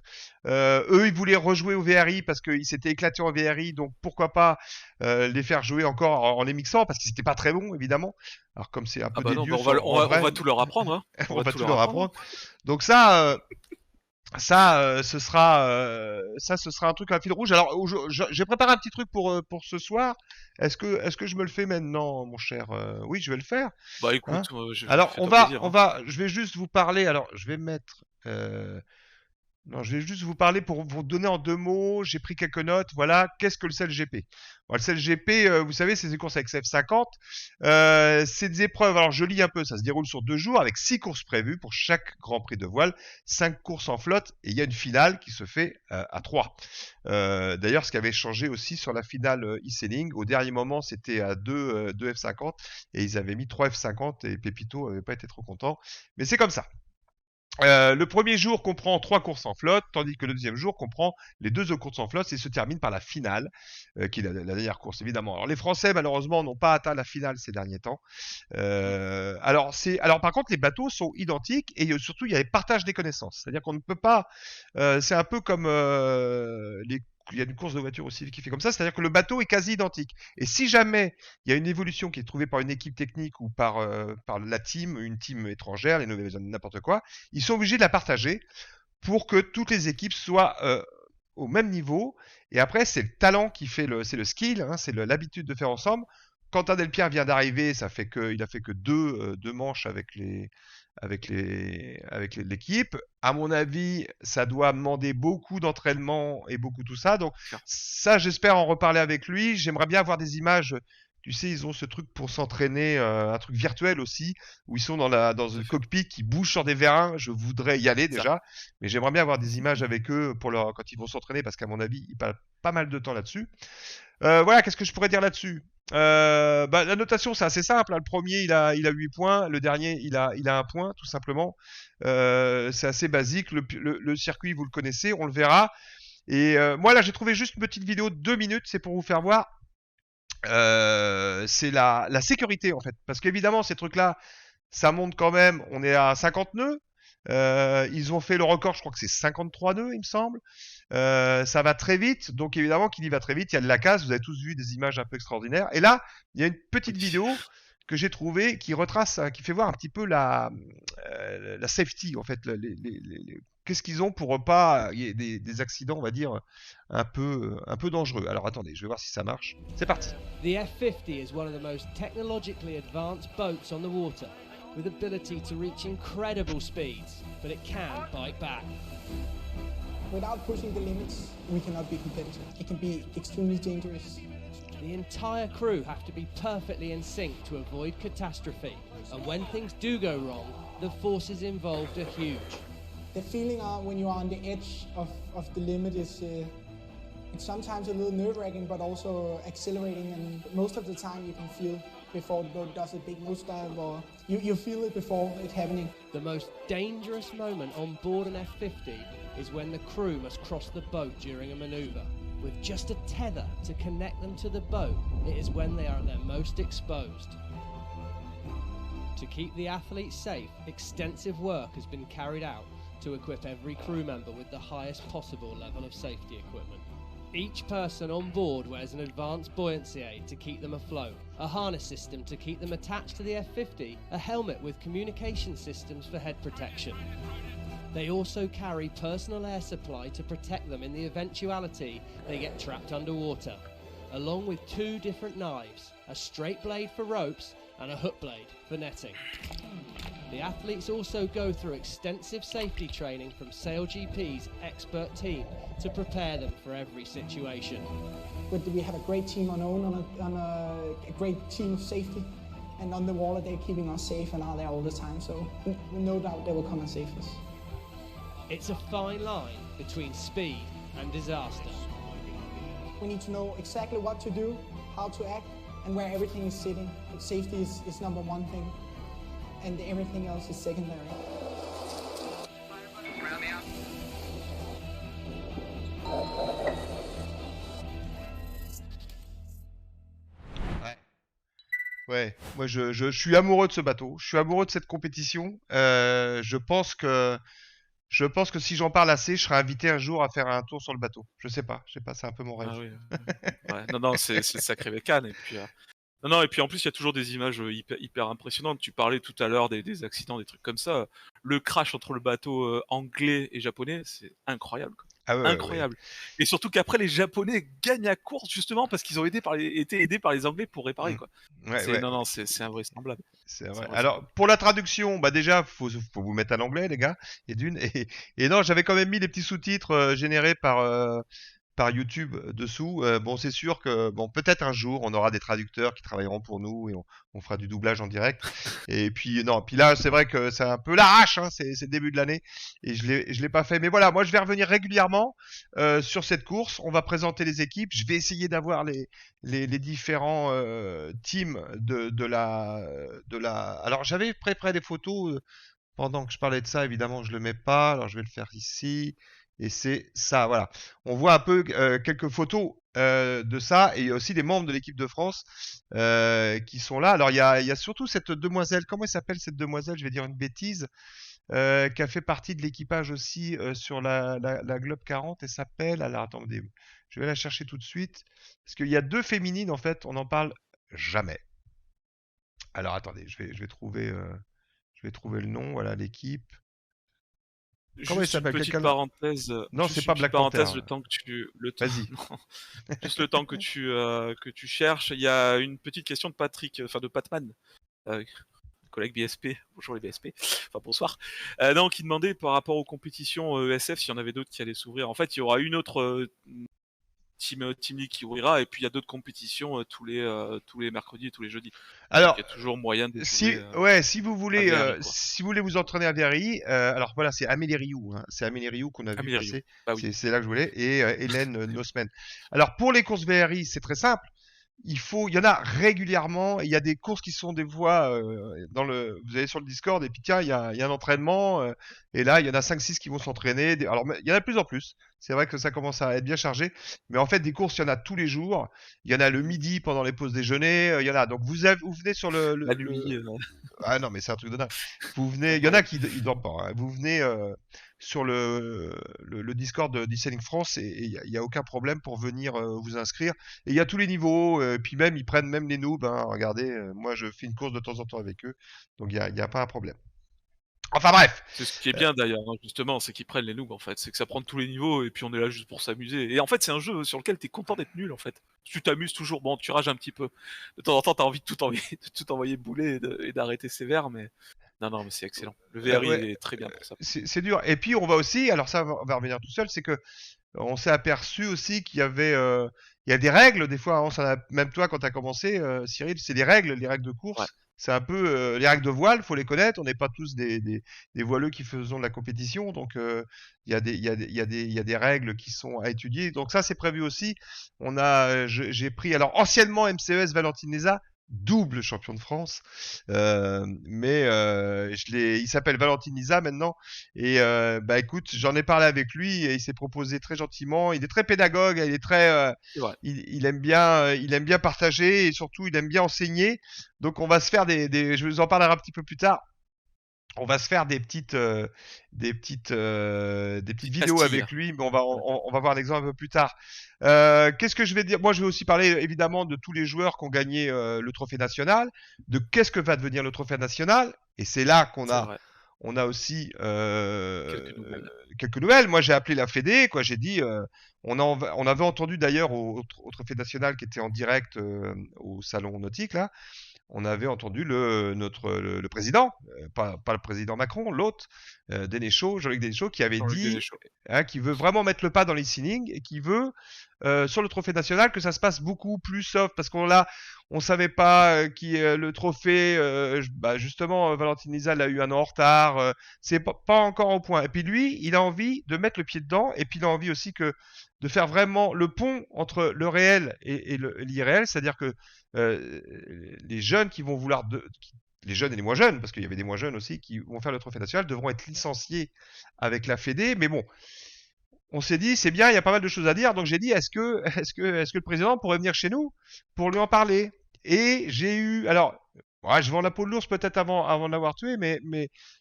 Eux, ils voulaient rejouer au VRI parce qu'ils s'étaient éclatés en VRI, donc pourquoi pas les faire jouer encore en les mixant, parce qu'ils n'étaient pas très bons, évidemment. Alors comme c'est un peu des dieux on va tout leur apprendre. Hein. On va tout leur apprendre. Donc ça, ce sera un truc à fil rouge. Alors, j'ai préparé un petit truc pour ce soir. Est-ce que je me le fais maintenant, mon cher Oui, je vais le faire. Bah écoute, hein alors, plaisir, je vais juste vous parler. Alors, je vais mettre. Non, je vais juste vous parler pour vous donner en 2 mots. J'ai pris quelques notes. Voilà, qu'est-ce que le CLGP? Bon, le CLGP, vous savez, c'est des courses avec F50. C'est des épreuves. Alors, je lis un peu. Ça se déroule sur 2 jours avec 6 courses prévues pour chaque Grand Prix de voile, 5 courses en flotte et il y a une finale qui se fait à 3. D'ailleurs, ce qui avait changé aussi sur la finale e-sailing, au dernier moment, c'était à 2 F50 et ils avaient mis 3 F50 et Pépito n'avait pas été trop content. Mais c'est comme ça. Le premier jour comprend 3 courses en flotte, tandis que le deuxième jour comprend les 2 autres courses en flotte et se termine par la finale, qui est la dernière course évidemment. Alors les Français malheureusement n'ont pas atteint la finale ces derniers temps. Alors par contre les bateaux sont identiques et surtout il y a les partages des connaissances. C'est-à-dire qu'on ne peut pas, c'est un peu comme il y a une course de voiture aussi qui fait comme ça, c'est-à-dire que le bateau est quasi identique. Et si jamais il y a une évolution qui est trouvée par une équipe technique ou par la team, une team étrangère, les Nouvelles-Zélandaises, n'importe quoi, ils sont obligés de la partager pour que toutes les équipes soient au même niveau. Et après, c'est le talent qui fait c'est le skill, hein, c'est l'habitude de faire ensemble. Quentin Delpierre vient d'arriver, il a fait que deux manches avec l'équipe. À mon avis, ça doit demander beaucoup d'entraînement et beaucoup tout ça. Donc ça, j'espère en reparler avec lui. J'aimerais bien avoir des images. Tu sais, ils ont ce truc pour s'entraîner, un truc virtuel aussi, où ils sont dans une cockpit qui bouge sur des vérins. Je voudrais y aller déjà, mais j'aimerais bien avoir des images avec eux quand ils vont s'entraîner, parce qu'à mon avis, ils passent pas mal de temps là-dessus. Voilà, qu'est-ce que je pourrais dire là-dessus? La notation, c'est assez simple. Hein. Le premier, il a 8 points. Le dernier, il a 1 point, tout simplement. C'est assez basique. Le circuit, vous le connaissez, on le verra. Et moi, là, j'ai trouvé juste une petite vidéo de 2 minutes. C'est pour vous faire voir. C'est la sécurité, en fait. Parce qu'évidemment, ces trucs-là, ça monte quand même. On est à 50 nœuds. Ils ont fait le record, je crois que c'est 53 nœuds, il me semble. Ça va très vite, donc évidemment qu'il y va très vite, il y a de la casse, vous avez tous vu des images un peu extraordinaires. Et là, il y a une petite vidéo que j'ai trouvée qui retrace, qui fait voir un petit peu la safety, en fait, qu'est-ce qu'ils ont pour pas il y ait des accidents, on va dire, un peu dangereux. Alors attendez, je vais voir si ça marche. C'est parti. The F50 is one of the most technologically advanced boats on the water, with ability to reach incredible speeds, but it can bite back. Without pushing the limits, we cannot be competitive. It can be extremely dangerous. The entire crew have to be perfectly in sync to avoid catastrophe, and when things do go wrong, the forces involved are huge. The feeling when you are on the edge of the limit is it's sometimes a little nerve-wracking, but also exhilarating, and most of the time you can feel before the boat does a big nosedive, or you feel it before it's happening. The most dangerous moment on board an F50 is when the crew must cross the boat during a manoeuvre. With just a tether to connect them to the boat, it is when they are at their most exposed. To keep the athletes safe, extensive work has been carried out to equip every crew member with the highest possible level of safety equipment. Each person on board wears an advanced buoyancy aid to keep them afloat, a harness system to keep them attached to the F50, a helmet with communication systems for head protection. They also carry personal air supply to protect them in the eventuality they get trapped underwater, along with 2 different knives, a straight blade for ropes and a hook blade for netting. The athletes also go through extensive safety training from SailGP's expert team to prepare them for every situation. But we have a great team on a great team of safety, and on the water they're keeping us safe and are there all the time, so no doubt they will come and save us. It's a fine line between speed and disaster. We need to know exactly what to do, how to act, and where everything is sitting. But safety is number 1 thing, and everything else is secondary. Ouais, moi je suis amoureux de ce bateau. Je suis amoureux de cette compétition. Je pense que si j'en parle assez, je serai invité un jour à faire un tour sur le bateau. Je sais pas, c'est un peu mon rêve. Ah oui, ouais. Non, non, c'est sacré bécane. Et puis, non, non, et puis en plus, il y a toujours des images hyper impressionnantes. Tu parlais tout à l'heure des accidents, des trucs comme ça. Le crash entre le bateau anglais et japonais, c'est incroyable, quoi. Ah ouais. Incroyable. Et surtout qu'après, les Japonais gagnent la course justement parce qu'ils ont été aidés par les Anglais pour réparer, Mm. quoi. Ouais. Non, non, c'est invraisemblable. C'est vrai. Alors, Invraisemblable. pour la traduction, bah déjà, faut vous mettre à l'anglais, les gars, et non, j'avais quand même mis les petits sous-titres générés par YouTube dessous. Bon, c'est sûr que bon, peut-être un jour, on aura des traducteurs qui travailleront pour nous et on fera du doublage en direct. Et puis non, puis là, c'est vrai que c'est un peu l'arrache, hein, c'est le début de l'année et je l'ai pas fait. Mais voilà, moi, je vais revenir régulièrement sur cette course. On va présenter les équipes. Je vais essayer d'avoir les différents teams de la. Alors, j'avais préparé des photos pendant que je parlais de ça. Évidemment, je le mets pas. Alors, je vais le faire ici. Et c'est ça, voilà. On voit un peu quelques photos de ça et aussi des membres de l'équipe de France qui sont là. Alors il y a surtout cette demoiselle, comment elle s'appelle cette demoiselle? Je vais dire une bêtise, qui a fait partie de l'équipage aussi sur la Globe 40. Elle s'appelle, alors attendez, je vais la chercher tout de suite parce qu'il y a deux féminines en fait, on n'en parle jamais. Alors attendez, je vais trouver le nom, voilà l'équipe. Comment il Juste une s'appelle? petite Quelqu'un? parenthèse, Non, c'est pas Black Panther. le temps que Vas-y. non, juste le temps que tu cherches. Il y a une petite question de Patrick, enfin de Patman, collègue BSP. Bonjour les BSP. Enfin bonsoir. Non, qui demandait par rapport aux compétitions ESF s'il y en avait d'autres qui allaient s'ouvrir. En fait, il y aura une autre Team League qui ouvrira et puis il y a d'autres compétitions tous les mercredis et tous les jeudis. Alors, Donc il y a toujours moyen de si, jouer ouais, à Verly, quoi. si vous voulez vous entraîner à Verly, alors voilà, c'est Amélie Rioux, hein, c'est Amélie Rioux qu'on a vu Amélie Riou. passer, Bah oui. c'est là que je voulais, et Hélène Nosman. Alors pour les courses VRI, c'est très simple. Il y en a régulièrement. Il y a des courses qui sont des voies vous allez sur le Discord et puis tiens, il y a un entraînement et là il y en a 5-6 qui vont s'entraîner. Alors il y en a de plus en plus. C'est vrai que ça commence à être bien chargé, mais en fait des courses il y en a tous les jours. Il y en a le midi pendant les pauses déjeuner. Il y en a. Donc vous venez sur La nuit. ah non mais c'est un truc de dingue. Vous venez. Il y en a qui ils dorment pas, hein. Vous venez sur le Discord de Disselling France et il y a aucun problème pour venir vous inscrire. Et il y a tous les niveaux, puis même ils prennent même les noobs, hein. Regardez, moi je fais une course de temps en temps avec eux, donc il y a pas un problème. Enfin bref. C'est ce qui est bien d'ailleurs, hein, justement, c'est qu'ils prennent les noobs en fait. C'est que ça prend de tous les niveaux et puis on est là juste pour s'amuser. Et en fait, c'est un jeu sur lequel t'es content d'être nul en fait. Tu t'amuses toujours, bon, tu rages un petit peu. De temps en temps, t'as envie de tout envoyer bouler et d'arrêter sévère, mais non, non, mais c'est excellent. Le VRI Ouais, est très bien pour ça. c'est dur. Et puis on va aussi, alors ça on va revenir tout seul, c'est que on s'est aperçu aussi qu'il y avait il y a des règles des fois, hein, même toi quand tu as commencé Cyril, c'est les règles de course. Ouais. C'est un peu les règles de voile, faut les connaître, on n'est pas tous des voileux qui faisons de la compétition, donc il y a des règles qui sont à étudier. Donc ça c'est prévu aussi. J'ai pris alors anciennement MCES Valentine Leza, double champion de France, mais il s'appelle Valentine Lisa maintenant et bah écoute, j'en ai parlé avec lui et il s'est proposé très gentiment. Il est très pédagogue, il est très, C'est vrai. il aime bien partager et surtout il aime bien enseigner. Donc on va se faire je vous en parlerai un petit peu plus tard. On va se faire des petites vidéos Castille. avec lui, mais on va voir un exemple un peu plus tard. Qu'est-ce que je vais dire? Moi, je vais aussi parler évidemment de tous les joueurs qui ont gagné le trophée national, de qu'est-ce que va devenir le trophée national. Et c'est là qu'on C'est a, vrai. on a aussi Quelques nouvelles. quelques nouvelles. Moi, j'ai appelé la Fédé, quoi. J'ai dit, on avait entendu d'ailleurs au trophée national qui était en direct au salon nautique là. On avait entendu le président, pas le président Macron, l'autre, Jean-Luc Dénéchaud, qui avait Jean-Luc dit Dénéchaud. qu'il veut vraiment mettre le pas dans l'e-sealing et qui veut, sur le trophée national, que ça se passe beaucoup plus soft, parce on savait pas qui le trophée, justement, Valentine Lisa l'a eu un an en retard, c'est pas encore au point. Et puis lui, il a envie de mettre le pied dedans, et puis il a envie aussi de faire vraiment le pont entre le réel et l'irréel, c'est-à-dire que les jeunes qui vont vouloir les jeunes et les moins jeunes, parce qu'il y avait des moins jeunes aussi qui vont faire le trophée national, devront être licenciés avec la Fédé. Mais bon, on s'est dit c'est bien, il y a pas mal de choses à dire, donc j'ai dit est-ce que le président pourrait venir chez nous pour lui en parler? Et j'ai eu, alors, ouais, je vends la peau de l'ours peut-être avant de l'avoir tué, mais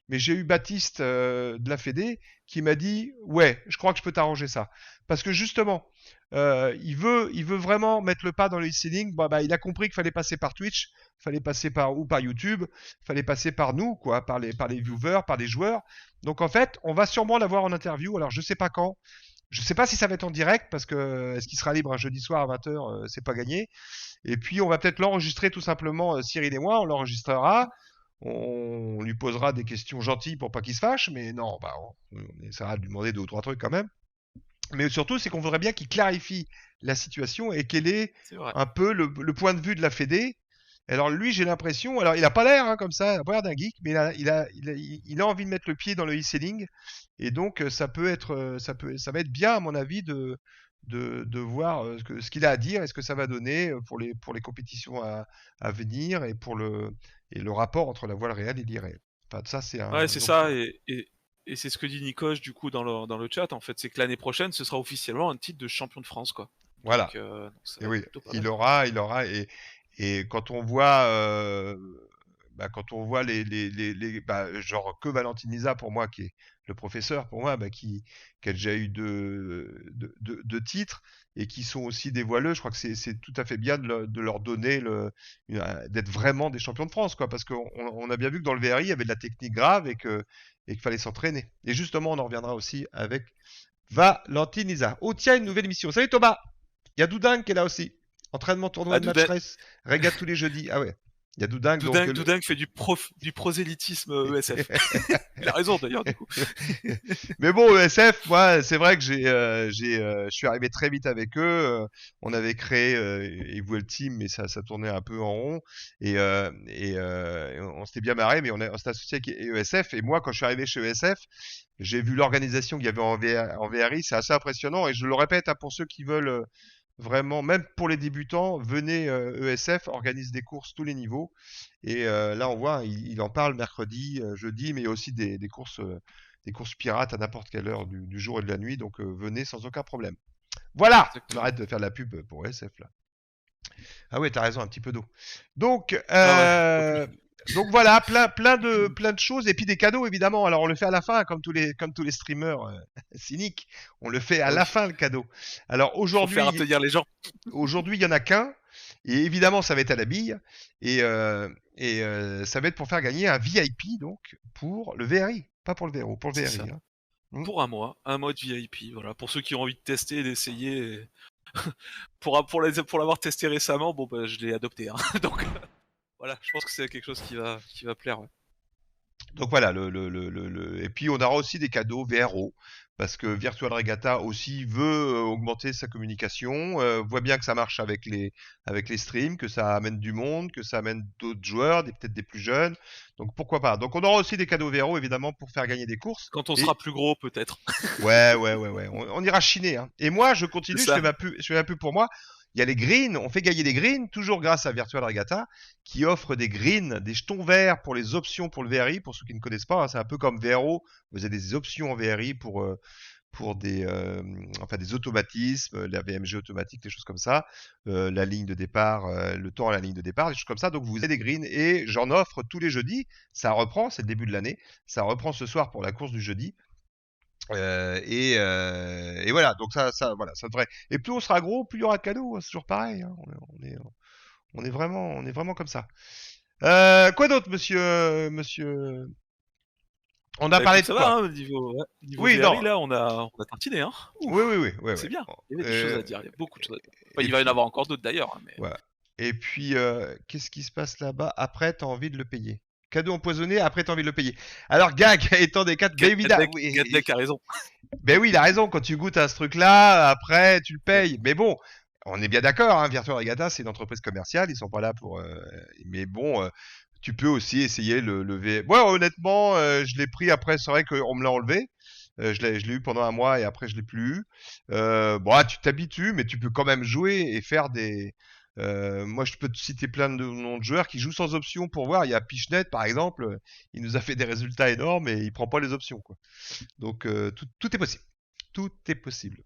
j'ai eu Baptiste de la Fédé qui m'a dit, ouais, je crois que je peux t'arranger ça, parce que justement, il veut vraiment mettre le pas dans le e-selling. Bah, il a compris qu'il fallait passer par Twitch, fallait passer par YouTube, fallait passer par nous, quoi, par les viewers, par les joueurs. Donc en fait, on va sûrement l'avoir en interview. Alors je sais pas quand. Je sais pas si ça va être en direct parce que est-ce qu'il sera libre un jeudi soir à 20h, c'est pas gagné. Et puis on va peut-être l'enregistrer tout simplement, Cyril et moi, on l'enregistrera. On lui posera des questions gentilles pour pas qu'il se fâche, mais non, bah, on essaiera de lui demander 2 ou 3 trucs quand même. Mais surtout, c'est qu'on voudrait bien qu'il clarifie la situation et quel est un peu le point de vue de la Fédé. Alors lui, j'ai l'impression, alors il a pas l'air comme ça, il a pas l'air d'un geek, mais il a envie de mettre le pied dans le e-selling, et donc ça va être bien à mon avis de voir ce qu'il a à dire et ce que ça va donner pour les compétitions à venir et pour le rapport entre la voile réelle et l'irréel. Enfin, ça c'est un. Ouais, c'est ça, et c'est ce que dit Nikoche du coup dans le chat, en fait, c'est que l'année prochaine ce sera officiellement un titre de champion de France, quoi. Voilà. Donc, et oui, il aura et quand on voit genre que Valentin pour moi qui est le professeur pour moi, qui a déjà eu deux titres et qui sont aussi des voileux, je crois que c'est tout à fait bien de leur donner d'être vraiment des champions de France, quoi, parce qu'on a bien vu que dans le VRI il y avait de la technique grave et qu'il fallait s'entraîner. Et justement, on en reviendra aussi avec Valentin. Oh tiens, une nouvelle émission. Salut Thomas. Il y a Doudin qui est là aussi. Entraînement tournoi de match race. Régate tous les jeudis. Ah ouais. Il y a Doudin. Doudin fait du prosélytisme ESF. Il a raison d'ailleurs du coup. Mais bon, ESF, moi, c'est vrai que je suis arrivé très vite avec eux. On avait créé Evuel Team, mais ça tournait un peu en rond. Et on s'était bien marré, mais on s'était associé avec ESF. Et moi, quand je suis arrivé chez ESF, j'ai vu l'organisation qu'il y avait en VRI. C'est assez impressionnant. Et je le répète, pour ceux qui veulent vraiment, même pour les débutants, venez, ESF organise des courses tous les niveaux. Et là, on voit, il en parle mercredi, jeudi, mais il y a aussi des courses pirates à n'importe quelle heure du jour et de la nuit. Donc venez sans aucun problème. Voilà. On arrête de faire de la pub pour ESF là. Ah ouais, t'as raison, un petit peu d'eau. Donc donc voilà, plein de choses et puis des cadeaux évidemment. Alors on le fait à la fin comme tous les streamers cyniques, on le fait à la fin le cadeau. Alors aujourd'hui, faut faire retenir les gens. Aujourd'hui, il y en a qu'un et évidemment ça va être à la bille et ça va être pour faire gagner un VIP donc pour le VRI, pas pour le VRO, pour le VRI. Pour un mois de VIP, voilà, pour ceux qui ont envie de tester, d'essayer. pour l'avoir testé récemment, bon bah je l'ai adopté, donc voilà, je pense que c'est quelque chose qui va plaire. Ouais. Donc voilà, et puis on aura aussi des cadeaux VRO, parce que Virtual Regatta aussi veut augmenter sa communication, voit bien que ça marche avec les streams, que ça amène du monde, que ça amène d'autres joueurs, peut-être des plus jeunes, donc pourquoi pas. Donc on aura aussi des cadeaux VRO évidemment pour faire gagner des courses. Quand on sera plus gros peut-être. Ouais, on ira chiner. Et moi je continue, je fais ma pub pour moi. Il y a les greens, on fait gagner des greens, toujours grâce à Virtual Regatta, qui offre des greens, des jetons verts pour les options pour le VRI, pour ceux qui ne connaissent pas, c'est un peu comme VRO, vous avez des options en VRI pour des automatismes, la VMG automatique, des choses comme ça, la ligne de départ, le temps à la ligne de départ, des choses comme ça, donc vous avez des greens, et j'en offre tous les jeudis, ça reprend, c'est le début de l'année, ça reprend ce soir pour la course du jeudi, et voilà, donc ça devrait. Et plus on sera gros, plus il y aura de cadeaux. C'est toujours pareil. On est vraiment comme ça. Quoi d'autre, monsieur? On a parlé de ça quoi? va, niveau oui, VRI, là, on a tartiné, Oui. C'est bien. Il y a des choses à dire. Il y a beaucoup de choses à dire. Il va y en avoir encore d'autres d'ailleurs. Mais... Voilà. Et puis, qu'est-ce qui se passe là-bas? Après, t'as envie de le payer. Cadeau empoisonné, après t'as envie de le payer. Alors Gag étant des 4, ben évidemment. Gadek a raison. Ben oui, il a raison, quand tu goûtes à ce truc-là, après tu le payes. Mais bon, on est bien d'accord, Virtual Regatta, c'est une entreprise commerciale, ils sont pas là pour... Mais bon, tu peux aussi essayer le V. Moi, honnêtement, je l'ai pris après, c'est vrai qu'on me l'a enlevé. Je l'ai eu pendant un mois et après je l'ai plus eu. Bon, tu t'habitues, mais tu peux quand même jouer et faire des... moi, je peux te citer plein de noms de joueurs qui jouent sans option pour voir. Il y a Pichnet, par exemple, il nous a fait des résultats énormes et il prend pas les options, quoi. Donc, tout est possible. Tout est possible.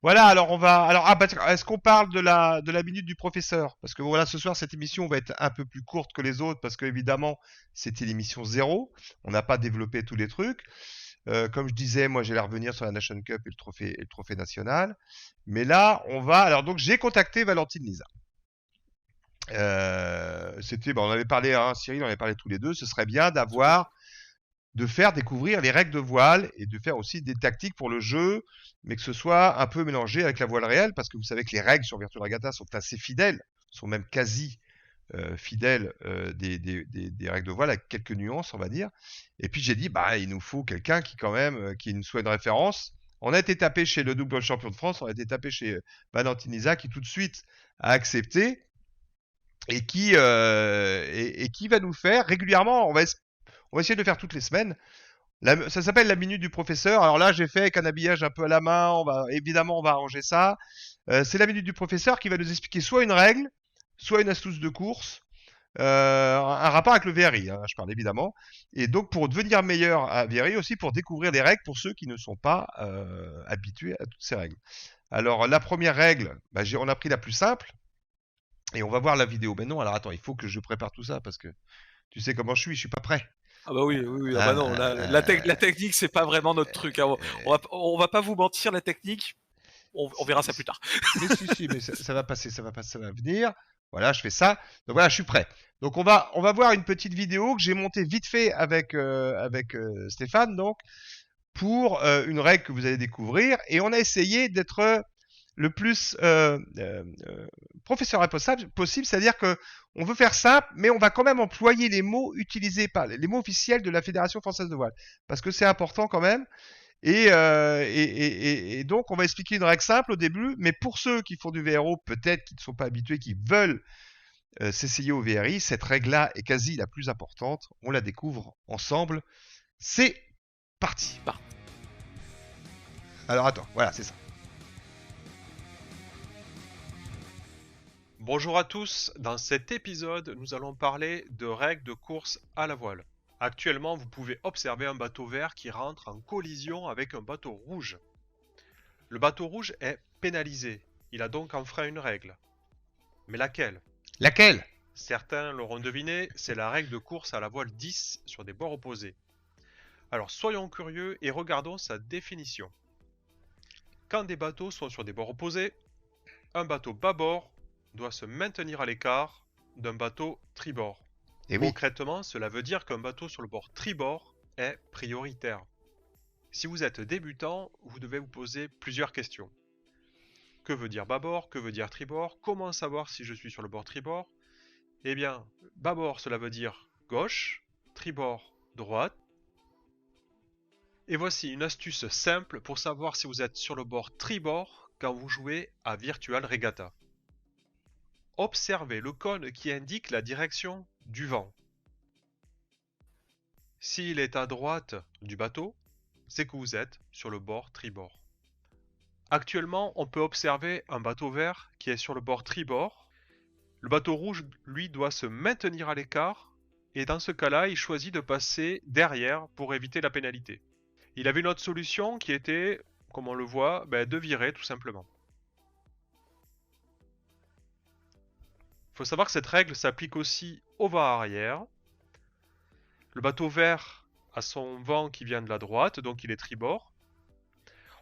Voilà, alors on va. Alors, est-ce qu'on parle de la minute du professeur? Parce que voilà, ce soir, cette émission va être un peu plus courte que les autres, parce que évidemment, c'était l'émission 0. On n'a pas développé tous les trucs. Comme je disais, moi, j'allais revenir sur la Nation Cup et le trophée national. Mais là, on va. Alors, donc, j'ai contacté Valentine Lisa. On avait parlé, hein, Cyril, on avait parlé tous les deux. Ce serait bien de faire découvrir les règles de voile et de faire aussi des tactiques pour le jeu, mais que ce soit un peu mélangé avec la voile réelle, parce que vous savez que les règles sur Virtua Regatta sont assez fidèles, sont même quasi fidèles des règles de voile, avec quelques nuances, on va dire. Et puis j'ai dit, il nous faut quelqu'un qui quand même, qui nous soit une référence. On a été tapé chez le double champion de France, on a été tapé chez Valentine Lisa, qui tout de suite a accepté et qui va nous faire régulièrement. On va essayer de le faire toutes les semaines. Ça s'appelle la minute du professeur. Alors là, j'ai fait avec un habillage un peu à la main. On va arranger ça. C'est la minute du professeur qui va nous expliquer soit une règle, soit une astuce de course, un rapport avec le VRI, hein, je parle évidemment. Et donc pour devenir meilleur à VRI aussi, pour découvrir des règles pour ceux qui ne sont pas habitués à toutes ces règles. Alors la première règle, on a pris la plus simple. Et on va voir la vidéo. Mais non, alors attends, il faut que je prépare tout ça parce que tu sais comment je suis pas prêt. Ah bah oui, ah bah non, la technique c'est pas vraiment notre truc. Hein. On va pas vous mentir, la technique, on verra ça plus tard. Mais si, mais ça va passer, ça va venir. Voilà, je fais ça. Donc voilà, je suis prêt. Donc on va voir une petite vidéo que j'ai montée vite fait avec Stéphane, donc pour une règle que vous allez découvrir. Et on a essayé d'être le plus professeur possible, c'est-à-dire que on veut faire simple, mais on va quand même employer les mots utilisés par les mots officiels de la Fédération française de voile, parce que c'est important quand même. Et donc on va expliquer une règle simple au début, mais pour ceux qui font du VRO, peut-être qui ne sont pas habitués, qui veulent s'essayer au VRI, cette règle-là est quasi la plus importante. On la découvre ensemble. C'est parti. Alors attends, voilà, c'est ça. Bonjour à tous, dans cet épisode, nous allons parler de règles de course à la voile. Actuellement, vous pouvez observer un bateau vert qui rentre en collision avec un bateau rouge. Le bateau rouge est pénalisé, il a donc enfreint une règle. Mais laquelle ? Laquelle ? Certains l'auront deviné, c'est la règle de course à la voile 10 sur des bords opposés. Alors soyons curieux et regardons sa définition. Quand des bateaux sont sur des bords opposés, un bateau bâbord doit se maintenir à l'écart d'un bateau tribord. Et oui. Concrètement, cela veut dire qu'un bateau sur le bord tribord est prioritaire. Si vous êtes débutant, vous devez vous poser plusieurs questions. Que veut dire bâbord? Que veut dire tribord? Comment savoir si je suis sur le bord tribord? Eh bien, bâbord, cela veut dire gauche, tribord, droite. Et voici une astuce simple pour savoir si vous êtes sur le bord tribord quand vous jouez à Virtua Regatta. Observez le cône qui indique la direction du vent. S'il est à droite du bateau, c'est que vous êtes sur le bord tribord. Actuellement, on peut observer un bateau vert qui est sur le bord tribord. Le bateau rouge, lui, doit se maintenir à l'écart et dans ce cas-là, il choisit de passer derrière pour éviter la pénalité. Il avait une autre solution qui était, comme on le voit, de virer tout simplement. Il faut savoir que cette règle s'applique aussi au vent arrière. Le bateau vert a son vent qui vient de la droite, donc il est tribord.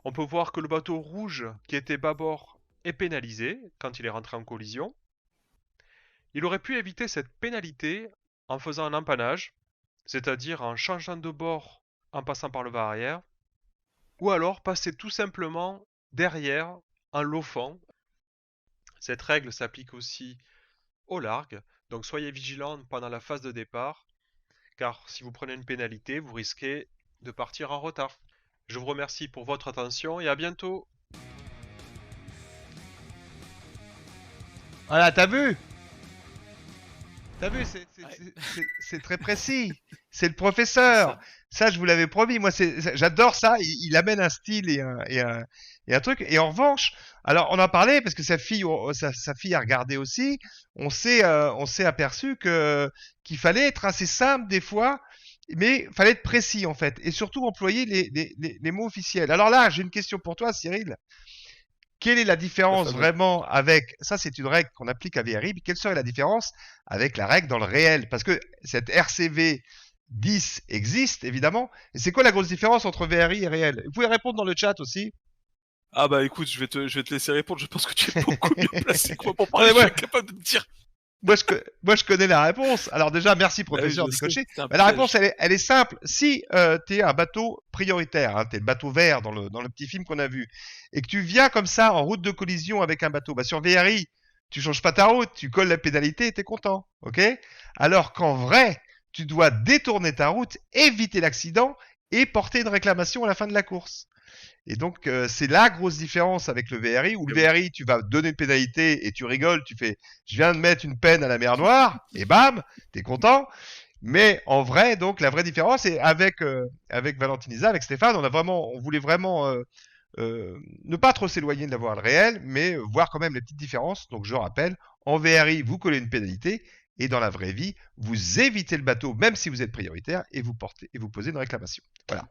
On peut voir que le bateau rouge qui était bâbord est pénalisé quand il est rentré en collision. Il aurait pu éviter cette pénalité en faisant un empannage, c'est-à-dire en changeant de bord en passant par le vent arrière, ou alors passer tout simplement derrière en loafant. Cette règle s'applique aussi au largue, donc soyez vigilants pendant la phase de départ, car si vous prenez une pénalité, vous risquez de partir en retard. Je vous remercie pour votre attention et à bientôt. Voilà, t'as vu, c'est très précis. C'est le professeur. Ça, je vous l'avais promis. Moi, j'adore ça. Il amène un style et un truc. Et en revanche, alors on en parlait parce que sa fille a regardé aussi. On s'est aperçu qu'il fallait être assez simple des fois, mais fallait être précis en fait, et surtout employer les mots officiels. Alors là, j'ai une question pour toi, Cyril. quelle est la différence fameuse. vraiment avec, ça c'est une règle qu'on applique à VRI, mais quelle serait la différence avec la règle dans le réel? Parce que cette RCV 10 existe, évidemment. Et c'est quoi la grosse différence entre VRI et réel? Vous pouvez répondre dans le chat aussi. Ah bah écoute, je vais te laisser répondre. Je pense que tu es beaucoup mieux placé que moi pour Ouais, parler. Je ouais. suis capable de te dire. Moi, je connais la réponse. Alors déjà, merci professeur je sais, Nicoché. c'est un Bah, la piège. réponse, elle est simple. Si tu es un bateau prioritaire, hein, tu es le bateau vert dans le petit film qu'on a vu, et que tu viens comme ça en route de collision avec un bateau, bah, sur VRI, tu changes pas ta route, tu colles la pénalité et tu es content. Ok? Alors qu'en vrai, tu dois détourner ta route, éviter l'accident et porter une réclamation à la fin de la course. Et donc, c'est la grosse différence avec le VRI, où le VRI, tu vas donner une pénalité et tu rigoles, tu fais « je viens de mettre une peine à la mer Noire » et bam, t'es content. Mais en vrai, donc, la vraie différence, et avec Valentinisa, avec Stéphane, on voulait vraiment ne pas trop s'éloigner de la voie réelle, mais voir quand même les petites différences. Donc, je rappelle, en VRI, vous collez une pénalité, et dans la vraie vie, vous évitez le bateau, même si vous êtes prioritaire, et vous posez une réclamation. Voilà.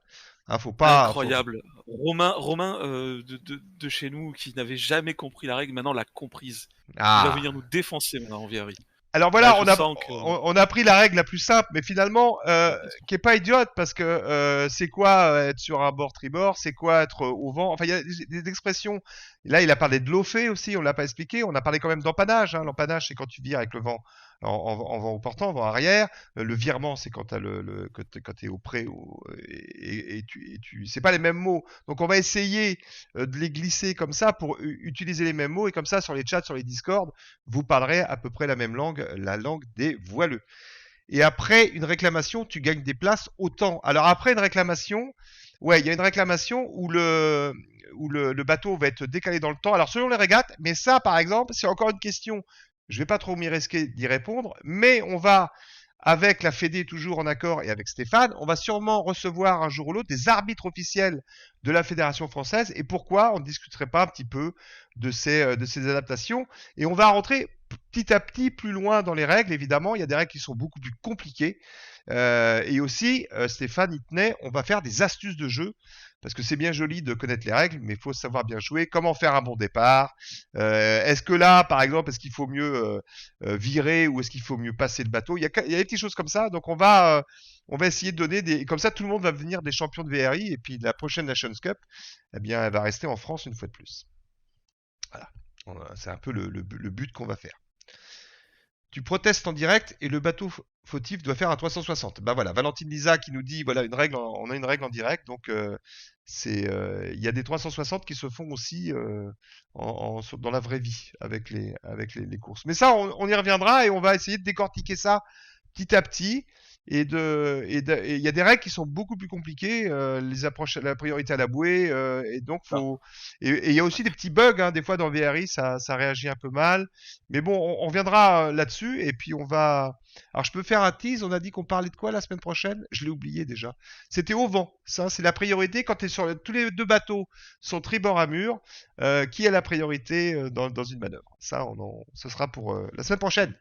Hein, faut pas. Incroyable. Romain de chez nous qui n'avait jamais compris la règle, maintenant l'a comprise. Il va venir nous défoncer maintenant en VRI. Alors voilà, Là, on a pris la règle la plus simple, mais finalement, qui est pas idiote, parce que c'est quoi être sur un bord tribord, c'est quoi être au vent. Enfin, il y a des expressions. Là, il a parlé de l'eau-fait aussi, on l'a pas expliqué. On a parlé quand même d'empannage. Hein. L'empannage, c'est quand tu vires avec le vent en vent au portant, en vent arrière. Le virement, c'est quand t'as quand t'es au pré c'est pas les mêmes mots. Donc, on va essayer de les glisser comme ça pour utiliser les mêmes mots, et comme ça, sur les chats, sur les Discord, vous parlerez à peu près la même langue, la langue des voileux. Et après une réclamation, tu gagnes des places autant. Alors après une réclamation, ouais, il y a une réclamation où le bateau va être décalé dans le temps. Alors selon les régates, mais ça par exemple, c'est encore une question. Je vais pas trop m'y risquer d'y répondre, mais on va, avec la Fédé toujours en accord et avec Stéphane, on va sûrement recevoir un jour ou l'autre des arbitres officiels de la Fédération française. Et pourquoi on ne discuterait pas un petit peu de ces adaptations? Et on va rentrer petit à petit plus loin dans les règles. Évidemment, il y a des règles qui sont beaucoup plus compliquées. Et aussi, Stéphane y tenait, on va faire des astuces de jeu. Parce que c'est bien joli de connaître les règles, mais il faut savoir bien jouer. Comment faire un bon départ? Est-ce que là, par exemple, est-ce qu'il faut mieux virer, ou est-ce qu'il faut mieux passer le bateau? Il y a des petites choses comme ça. Donc on va essayer de donner des... Comme ça, tout le monde va devenir des champions de VRI. Et puis la prochaine Nations Cup, eh bien, elle va rester en France une fois de plus. Voilà. C'est un peu le but qu'on va faire. Tu protestes en direct et le bateau fautif doit faire un 360. Bah voilà, Valentine Lisa qui nous dit voilà une règle, on a une règle en direct, donc il y a des 360 qui se font aussi dans la vraie vie avec les courses. Mais ça, on y reviendra et on va essayer de décortiquer ça petit à petit. Et il y a des règles qui sont beaucoup plus compliquées, les approches, la priorité à la bouée, et donc et il y a aussi des petits bugs, hein, des fois dans VRI ça réagit un peu mal, mais bon, on reviendra là-dessus, et puis on va. Alors je peux faire un tease. On a dit qu'on parlait de quoi la semaine prochaine? Je l'ai oublié déjà. C'était au vent. Ça, c'est la priorité quand tu es sur tous les deux bateaux sont tribord à mur. Qui a la priorité dans une manœuvre? Ça, ce sera pour la semaine prochaine.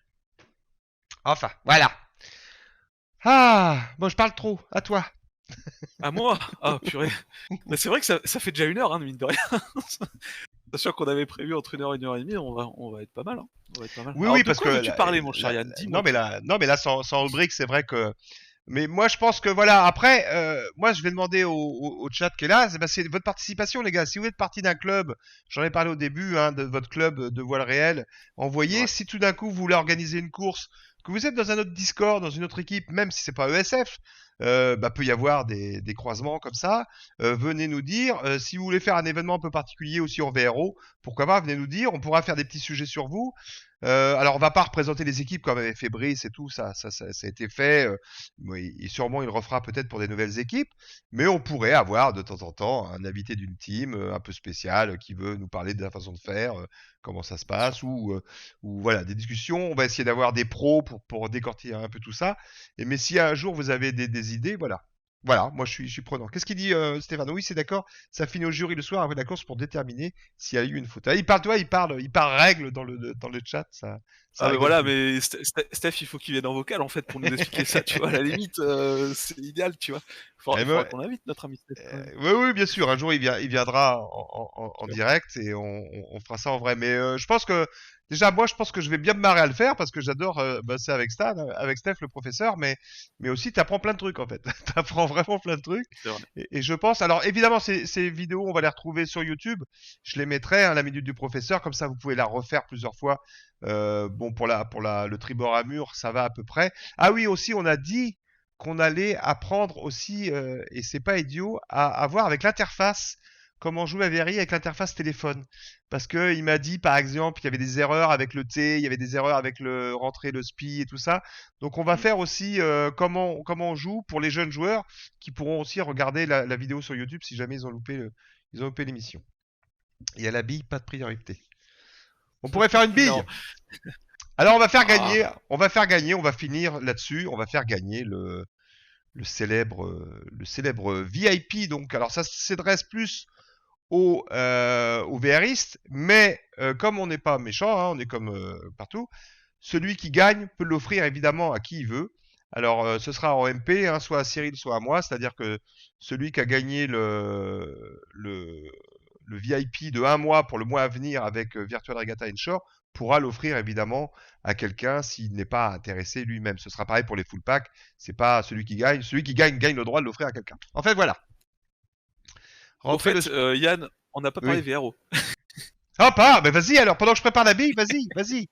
Enfin, voilà. Ah, bon, je parle trop. À toi. À moi? Ah, purée. Bah, c'est vrai que ça fait déjà 1 heure, hein, mine de rien. Sachant qu'on avait prévu entre 1 heure et 1 heure et demie, on va être pas mal. Hein. On va être pas mal. Oui, Alors, oui, de parce quoi que veux-tu parler, mon cher Yann? Dis-moi. non, mais là, sans rubrique, c'est vrai que. Mais moi, je pense que voilà. Après, moi, je vais demander au chat qui est là, c'est votre participation, les gars. Si vous êtes parti d'un club, j'en ai parlé au début, hein, de votre club de voile réel, envoyez. Ouais. Si tout d'un coup vous voulez organiser une course, que vous êtes dans un autre Discord, dans une autre équipe, même si c'est pas ESF, peut y avoir des croisements comme ça. Venez nous dire. Si vous voulez faire un événement un peu particulier aussi en VRO, pourquoi pas, venez nous dire. On pourra faire des petits sujets sur vous. Alors on va pas représenter les équipes comme avait fait Brice et tout, ça a été fait. Et sûrement il le refera peut-être pour des nouvelles équipes, mais on pourrait avoir de temps en temps un invité d'une team un peu spécial qui veut nous parler de la façon de faire, comment ça se passe, ou voilà, des discussions. On va essayer d'avoir des pros pour décortiquer un peu tout ça. Mais si un jour vous avez des idées, voilà. voilà, moi je suis prenant. Qu'est-ce qu'il dit Stéphane? Oui, c'est d'accord. Ça finit au jury le soir après la course pour déterminer s'il y a eu une faute. Ah, il parle, toi, il parle règle dans le chat. Ça Ah mais rigole voilà, plus. mais Steph, il faut qu'il vienne en vocal en fait pour nous expliquer ça, tu vois. À la limite, c'est idéal, tu vois. Eh Il ben, faudra qu'on invite notre ami Steph quand même. oui, oui, bien sûr. Un jour, il viendra en direct et on fera ça en vrai. Mais je pense que déjà, moi, je pense que je vais bien me marrer à le faire parce que j'adore bosser avec Stan, avec Steph, le professeur. Mais aussi, t'apprends plein de trucs en fait. T'apprends vraiment plein de trucs. C'est vrai. Et je pense. Alors, évidemment, ces vidéos, on va les retrouver sur YouTube. Je les mettrai, hein, la minute du professeur, comme ça, vous pouvez la refaire plusieurs fois. Bon, le tribord à mur, ça va à peu près. Ah oui, aussi, on a dit qu'on allait apprendre aussi, et c'est pas idiot, à voir avec l'interface, comment jouer à VRI avec l'interface téléphone. Parce que il m'a dit, par exemple, qu'il y avait des erreurs avec le T, il y avait des erreurs avec le rentrer le SPI et tout ça. Donc on va faire aussi comment on joue pour les jeunes joueurs qui pourront aussi regarder la vidéo sur YouTube si jamais ils ont loupé l'émission. Et à la bille, pas de priorité. On pourrait faire une bille. Non. Alors on va faire gagner, on va finir là-dessus, on va faire gagner le célèbre VIP. Donc, alors ça s'adresse plus aux VRistes, mais comme on n'est pas méchant, hein, on est comme partout, celui qui gagne peut l'offrir évidemment à qui il veut. Alors, ce sera en MP, hein, soit à Cyril, soit à moi, c'est-à-dire que celui qui a gagné le VIP de 1 mois pour le mois à venir avec Virtual Regatta Inshore pourra l'offrir évidemment à quelqu'un s'il n'est pas intéressé lui-même. Ce sera pareil pour les full packs, c'est pas celui qui gagne gagne le droit de l'offrir à quelqu'un. En fait, voilà. Au fait, Yann, on n'a pas parlé VRO. Ah, pas, mais vas-y alors, pendant que je prépare la bille, vas-y.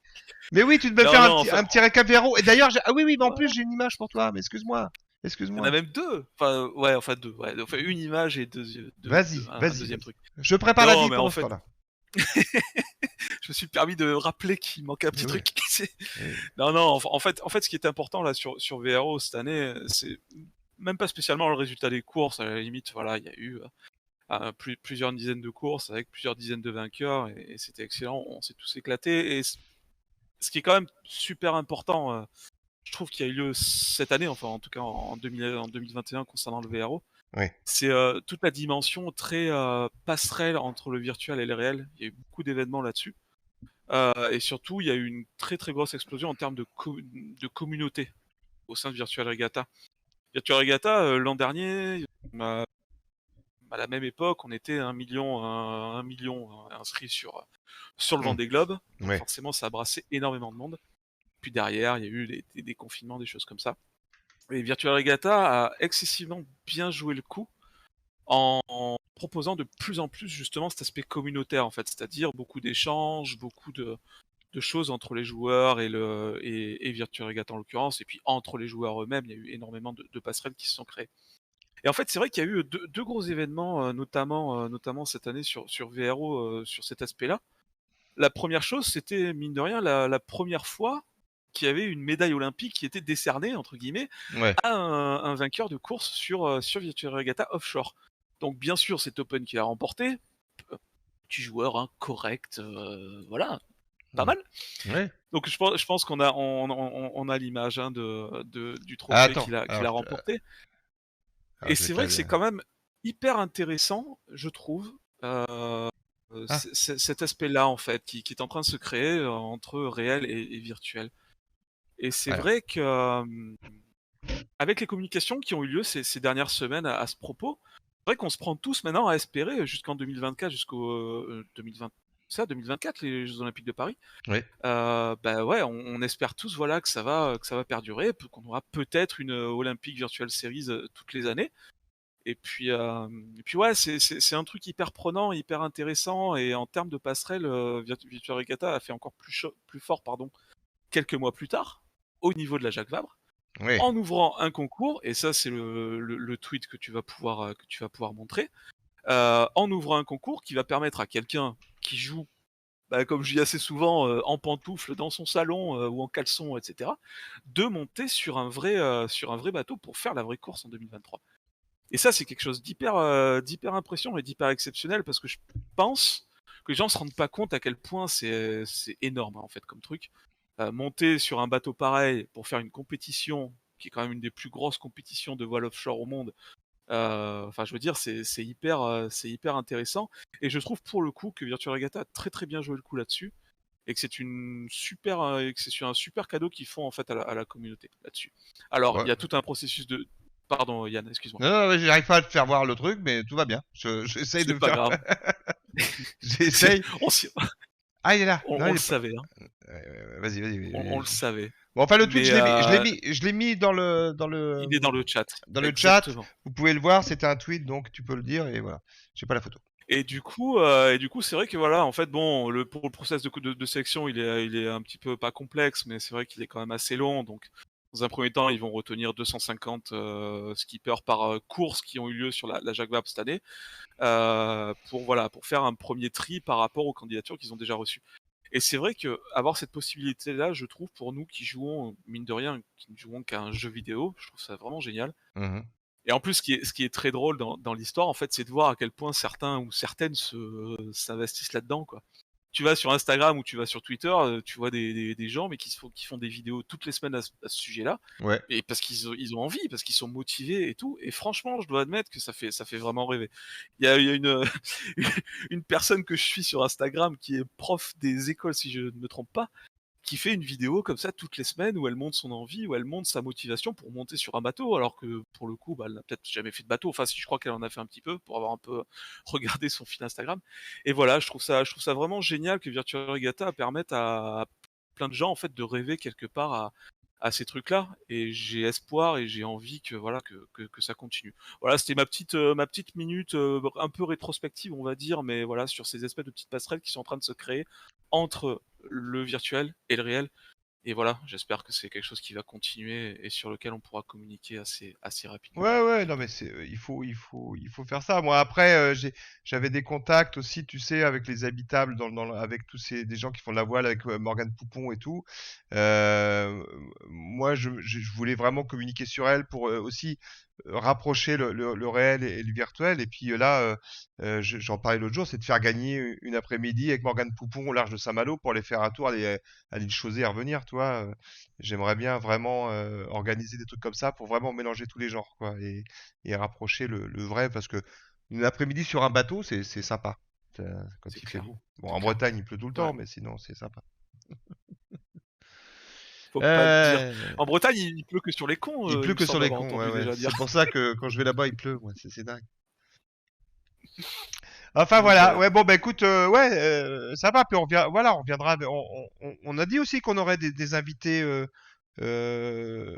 Mais oui, tu devais faire un petit récap VRO. Et d'ailleurs, ah oui, mais en plus, j'ai une image pour toi, mais excuse-moi. Il y en a même deux. Enfin, deux. Ouais, enfin, une image et vas-y. Un deuxième truc. Je prépare la bille pendant ce temps-là. Je me suis permis de rappeler qu'il manquait un petit truc. Non, en fait, ce qui est important là sur VRO cette année, c'est même pas spécialement le résultat des courses. À la limite, voilà, il y a eu plusieurs dizaines de courses avec plusieurs dizaines de vainqueurs et c'était excellent. On s'est tous éclatés. Et ce qui est quand même super important, je trouve qu'il y a eu lieu cette année, enfin en tout cas en 2021 concernant le VRO. Oui. C'est toute la dimension très passerelle entre le virtuel et le réel. Il y a eu beaucoup d'événements là-dessus. Et surtout, il y a eu une très très grosse explosion en termes de communauté au sein de Virtual Regatta. Virtual Regatta, l'an dernier, à la même époque, on était 1 million inscrits sur le Vendée Globe. Donc forcément, ça a brassé énormément de monde. Puis derrière, il y a eu des confinements, des choses comme ça. Et Virtual Regatta a excessivement bien joué le coup en proposant de plus en plus justement cet aspect communautaire en fait, c'est-à-dire beaucoup d'échanges, beaucoup de choses entre les joueurs et Virtual Regatta en l'occurrence, et puis entre les joueurs eux-mêmes, il y a eu énormément de passerelles qui se sont créées. Et en fait, c'est vrai qu'il y a eu deux gros événements, notamment cette année sur VRO, sur cet aspect-là. La première chose, c'était mine de rien la première fois qu'il y avait une médaille olympique qui était décernée entre guillemets à un vainqueur de course sur Virtual Regatta Offshore. Donc bien sûr, c'est Open qui l'a remporté. Petit joueur, hein, correct, voilà, pas mal. Ouais. Donc je pense qu'on a l'image hein, du trophée qu'il a remporté. Et c'est vrai que c'est quand même hyper intéressant, je trouve, cet aspect-là en fait, qui est en train de se créer entre réel et virtuel. Et c'est vrai que avec les communications qui ont eu lieu ces dernières semaines à ce propos, c'est vrai qu'on se prend tous maintenant à espérer jusqu'en 2024, jusqu'au 2024, les Jeux Olympiques de Paris. Oui. Bah ouais, on espère tous voilà que ça va perdurer, qu'on aura peut-être une Olympic Virtual Series toutes les années. Et puis ouais, c'est un truc hyper prenant, hyper intéressant, et en termes de passerelle, Virtual Regatta a fait encore plus fort, quelques mois plus tard, au niveau de la Jacques Vabre, en ouvrant un concours, et ça c'est le tweet que tu vas pouvoir montrer, en ouvrant un concours qui va permettre à quelqu'un qui joue, comme je dis assez souvent, en pantoufles dans son salon ou en caleçon, etc., de monter sur un vrai bateau pour faire la vraie course en 2023. Et ça, c'est quelque chose d'hyper impressionnant et d'hyper exceptionnel, parce que je pense que les gens se rendent pas compte à quel point c'est énorme en fait comme truc. Monter sur un bateau pareil pour faire une compétition qui est quand même une des plus grosses compétitions de voile offshore au monde, Enfin, je veux dire, c'est hyper intéressant. Et je trouve pour le coup que Virtua Regatta a très très bien joué le coup là-dessus. Et que c'est et que c'est un super cadeau qu'ils font en fait à la communauté là-dessus. Alors, Ouais. il y a tout un processus de. Pardon, Yann, excuse-moi. Non, j'arrive pas à te faire voir le truc, mais tout va bien. J'essaye de C'est pas faire. grave. J'essaye. On, s'y- Ah, il est là. on- Non, on il le est pas. savait, hein. Vas-y. On le savait. Bon, enfin, le tweet, Mais je l'ai mis dans le, il est dans le chat. chat. Exactement. Vous pouvez le voir, c'était un tweet, donc tu peux le dire, et voilà. J'ai pas la photo. Et du coup, c'est vrai que voilà, en fait, bon, pour le process de sélection, il est un petit peu pas complexe, mais c'est vrai qu'il est quand même assez long. Donc, dans un premier temps, ils vont retenir 250 skippers par course qui ont eu lieu sur la Jacques Vabre cette année, pour faire un premier tri par rapport aux candidatures qu'ils ont déjà reçues. Et c'est vrai que avoir cette possibilité-là, je trouve, pour nous qui jouons, mine de rien, qui ne jouons qu'à un jeu vidéo, je trouve ça vraiment génial. Mhm. Et en plus, ce qui est très drôle dans l'histoire, en fait, c'est de voir à quel point certains ou certaines s'investissent là-dedans, quoi. Tu vas sur Instagram ou tu vas sur Twitter, tu vois des gens, mais qui font des vidéos toutes les semaines à ce sujet-là. Ouais. Et parce ils ont envie, parce qu'ils sont motivés et tout. Et franchement, je dois admettre que ça fait vraiment rêver. Il y a une, une personne que je suis sur Instagram qui est prof des écoles, si je ne me trompe pas, qui fait une vidéo comme ça toutes les semaines où elle montre son envie, où elle montre sa motivation pour monter sur un bateau, alors que pour le coup, elle n'a peut-être jamais fait de bateau. Enfin, si je crois qu'elle en a fait un petit peu pour avoir un peu regardé son fil Instagram. Et voilà, je trouve ça vraiment génial que Virtua Regatta permette à plein de gens en fait de rêver quelque part à ces trucs-là. Et j'ai espoir et j'ai envie que voilà que ça continue. Voilà, c'était ma petite minute un peu rétrospective, on va dire, mais voilà sur ces espèces de petites passerelles qui sont en train de se créer entre le virtuel et le réel. Et voilà, j'espère que c'est quelque chose qui va continuer et sur lequel on pourra communiquer assez rapidement. Ouais, non, mais il faut faire ça. Moi, après, j'avais des contacts aussi, tu sais, avec les habitables, avec des gens qui font de la voile, avec Morgane Poupon et tout. Moi, je voulais vraiment communiquer sur elle pour aussi rapprocher le réel et le virtuel. Et puis là, j'en parlais l'autre jour, c'est de faire gagner une après-midi avec Morgane Poupon au large de Saint-Malo pour aller faire un tour à l'île Chaussée et revenir, tu vois. J'aimerais bien vraiment organiser des trucs comme ça pour vraiment mélanger tous les genres, quoi, et rapprocher le vrai, parce que une après-midi sur un bateau, c'est sympa. Quand C'est il fait clair. beau. Bon, C'est en clair. Bretagne, il pleut tout le Ouais. temps, mais sinon, c'est sympa. Faut pas le dire. Euh, En Bretagne, il pleut que sur les cons, il il pleut me que sur semble les avoir cons, entendu ouais. déjà dire. C'est pour ça que quand je vais là-bas, il pleut, ouais, c'est dingue. Enfin Donc voilà, voilà. ouais, bon bah écoute, ça va, puis on reviendra, on a dit aussi qu'on aurait des invités euh,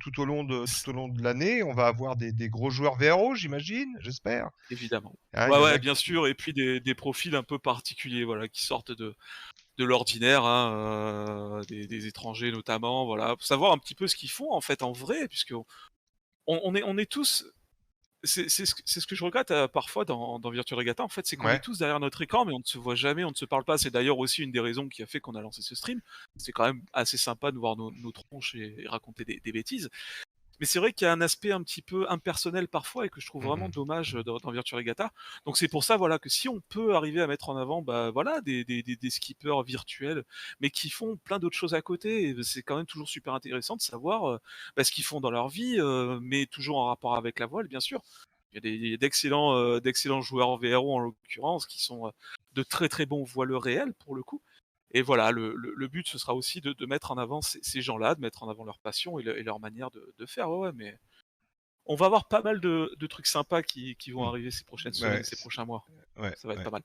tout au long de l'année. On va avoir des gros joueurs VRO, j'imagine, j'espère. Évidemment. Hein, il y en Ouais, a bien qui... sûr. Et puis des profils un peu particuliers, voilà, qui sortent de l'ordinaire, hein, des étrangers notamment, voilà, pour savoir un petit peu ce qu'ils font en fait en vrai, puisque on est tous. C'est ce que je regrette parfois dans Virtua Regatta, en fait, c'est qu'on est Ouais. tous derrière notre écran, mais on ne se voit jamais, on ne se parle pas. C'est d'ailleurs aussi une des raisons qui a fait qu'on a lancé ce stream. C'est quand même assez sympa de voir nos tronches et raconter des bêtises. Mais c'est vrai qu'il y a un aspect un petit peu impersonnel parfois et que je trouve vraiment dommage dans Virtua Regatta. Donc c'est pour ça voilà que si on peut arriver à mettre en avant bah voilà des skippers virtuels mais qui font plein d'autres choses à côté, et c'est quand même toujours super intéressant de savoir ce qu'ils font dans leur vie, mais toujours en rapport avec la voile bien sûr. Il y a d'excellents joueurs VRO en l'occurrence qui sont de très très bons voileurs réels pour le coup. Et voilà, le but, ce sera aussi de mettre en avant ces gens-là, de mettre en avant leur passion et leur manière de faire. Ouais, mais on va avoir pas mal de trucs sympas qui vont arriver ces prochaines Ouais, semaines, ces prochains mois. ouais, Ça va être ouais. pas mal.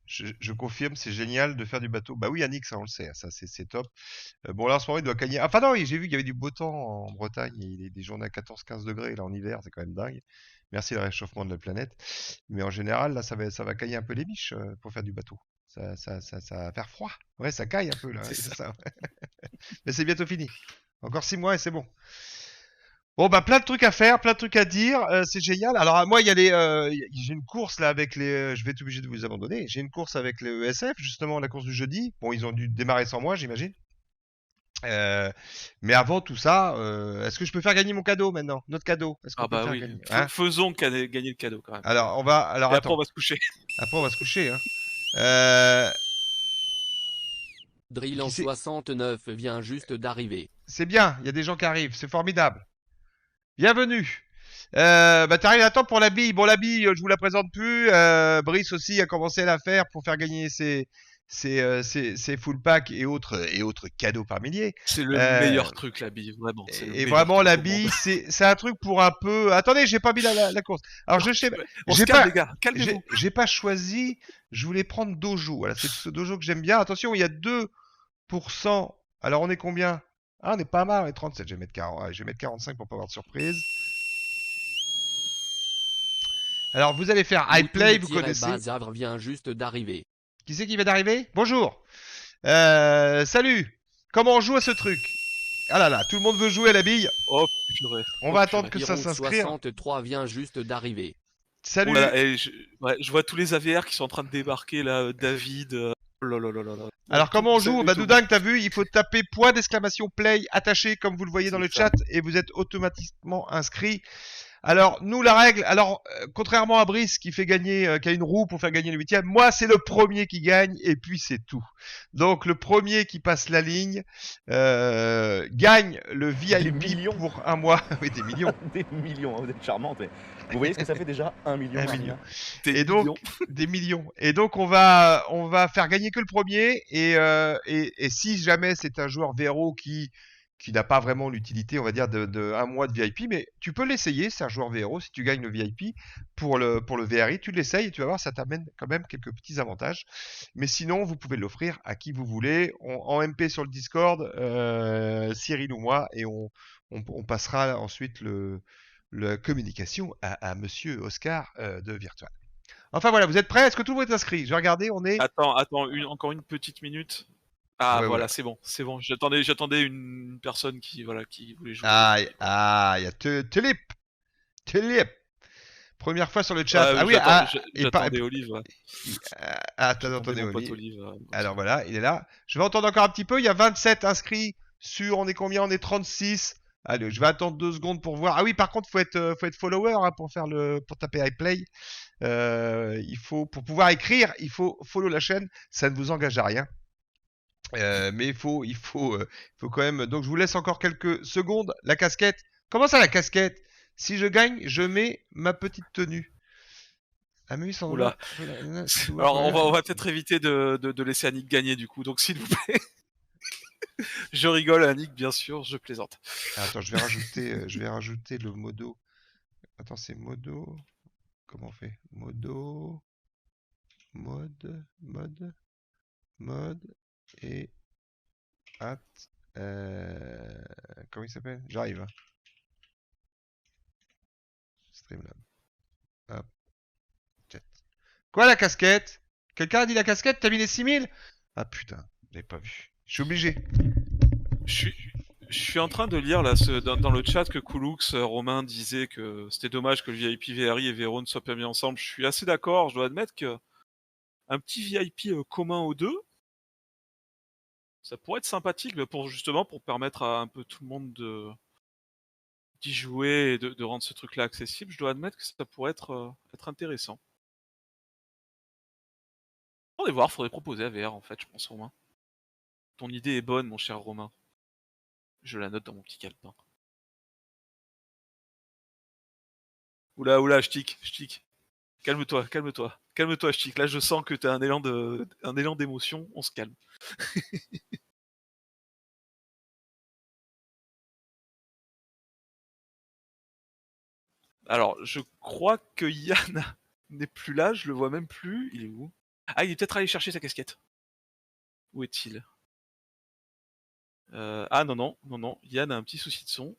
Je confirme, c'est génial de faire du bateau. Bah oui, Yannick, ça on le sait, ça c'est top. Bon là en ce moment il doit gagner. Enfin non, j'ai vu qu'il y avait du beau temps en Bretagne, il y a des journées à 14-15 degrés là en hiver, c'est quand même dingue. Merci le réchauffement de la planète. Mais en général là ça va cailler un peu les biches pour faire du bateau. Ça va faire froid. Ouais, ça caille un peu là, C'est ouais, c'est ça. ça. Mais c'est bientôt fini. Encore 6 mois et c'est bon. Bon bah plein de trucs à faire, plein de trucs à dire, c'est génial. Alors moi il y a j'ai une course là avec je vais être obligé de vous abandonner. J'ai une course avec le ESF justement, la course du jeudi. Bon ils ont dû démarrer sans moi j'imagine. Mais avant tout ça, est-ce que je peux faire gagner mon cadeau maintenant? Notre cadeau, est-ce qu'on Ah peut le bah faire oui, gagner, hein? faisons gagner le cadeau quand même. Alors Et après attends, on va se coucher. après on va se coucher, hein. Euh, Drill qui en c'est 69 vient juste d'arriver. C'est bien, il y a des gens qui arrivent, c'est formidable. Bienvenue. T'arrives à temps pour la bille. Bon, la bille, je vous la présente plus. Brice aussi a commencé à la faire pour faire gagner ses full pack et autres cadeaux par milliers. C'est le meilleur truc, la bille, vraiment. Et vraiment, la bille, c'est un truc pour un peu... Attendez, j'ai pas mis la course. Alors, les gars, calmez-vous. J'ai pas choisi, je voulais prendre Dojo. Voilà, c'est ce Dojo que j'aime bien. Attention, il y a 2%. Alors, on est combien? Ah, on est pas mal, on est 37. Je vais mettre 45 pour pas avoir de surprise. Alors, vous allez faire high play, vous connaissez. Bazar vient juste d'arriver. Qui c'est qui vient d'arriver? Bonjour. Salut. Comment on joue à ce truc? Ah là là, tout le monde veut jouer à la bille. Oh purée. On va attendre que ça s'inscrive. 63 vient juste d'arriver. Salut. Voilà, et je vois tous les AVR qui sont en train de débarquer là, David. Alors comment on joue? Doudingue, t'as vu, il faut taper point d'exclamation play attaché comme vous le voyez dans le chat et vous êtes automatiquement inscrit. Alors, nous, la règle, contrairement à Brice qui fait gagner, qui a une roue pour faire gagner le 8e, moi, c'est le premier qui gagne et puis c'est tout. Donc, le premier qui passe la ligne gagne le VIP pour un mois. Oui, des millions. Des millions, vous êtes charmante. Vous voyez ce que ça fait déjà? 1 million. 1 million. Et donc, des millions. Et donc, on va faire gagner que le premier et si jamais c'est un joueur Vero qui n'a pas vraiment l'utilité, on va dire, de un mois de VIP, mais tu peux l'essayer, c'est un joueur VRO, si tu gagnes le VIP pour le VRI, tu l'essayes et tu vas voir, ça t'amène quand même quelques petits avantages. Mais sinon, vous pouvez l'offrir à qui vous voulez, en MP sur le Discord, Cyril ou moi, et on passera ensuite la communication à monsieur Oscar de Virtual. Enfin voilà, vous êtes prêts? Est-ce que tout le monde est inscrit? Je vais regarder, on est... Attends, encore une petite minute. Ah ouais, voilà, c'est bon. J'attendais une personne qui voulait jouer. Il y a Tulip. Première fois sur le chat. J'attendais Olive. Ouais. T'as entendu Olive. Alors voilà, il est là. Je vais entendre encore un petit peu. Il y a 27 inscrits sur. On est combien? On est 36. Allez, je vais attendre 2 secondes pour voir. Ah oui, par contre, faut être follower pour taper iPlay. Pour pouvoir écrire, il faut follow la chaîne. Ça ne vous engage à rien. Mais il faut quand même. Donc je vous laisse encore quelques secondes. La casquette. Comment ça la casquette? Si je gagne, je mets ma petite tenue. Ah mais oui, sans Oula. Alors on va peut-être éviter de laisser Annick gagner du coup. Donc s'il vous plaît. Je rigole Annick, bien sûr, je plaisante. Attends, je vais rajouter le modo. Attends, c'est modo. Comment on fait? Modo. Mode. Et comment il s'appelle? J'arrive. Streamlab. Hop. Chat. Quoi la casquette? Quelqu'un a dit la casquette? T'as mis les 6000? Ah putain, j'avais pas vu. Je suis obligé. Je suis en train de lire là dans le chat que Koulux, Romain disait que c'était dommage que le VIP VRI et Vero ne soient pas mis ensemble. Je suis assez d'accord, je dois admettre que un petit VIP commun aux deux, ça pourrait être sympathique pour permettre à un peu tout le monde d'y jouer et de rendre ce truc-là accessible. Je dois admettre que ça pourrait être intéressant. Faudrait proposer à VR en fait, je pense, Romain. Ton idée est bonne, mon cher Romain. Je la note dans mon petit calepin. Oula, Ch'tik. Calme-toi, Ch'tik. Là, je sens que t'as un élan d'émotion. On se calme. Alors, je crois que Yann n'est plus là. Je le vois même plus. Il est où? Ah, il est peut-être allé chercher sa casquette. Où est-il? Ah non. Yann a un petit souci de son.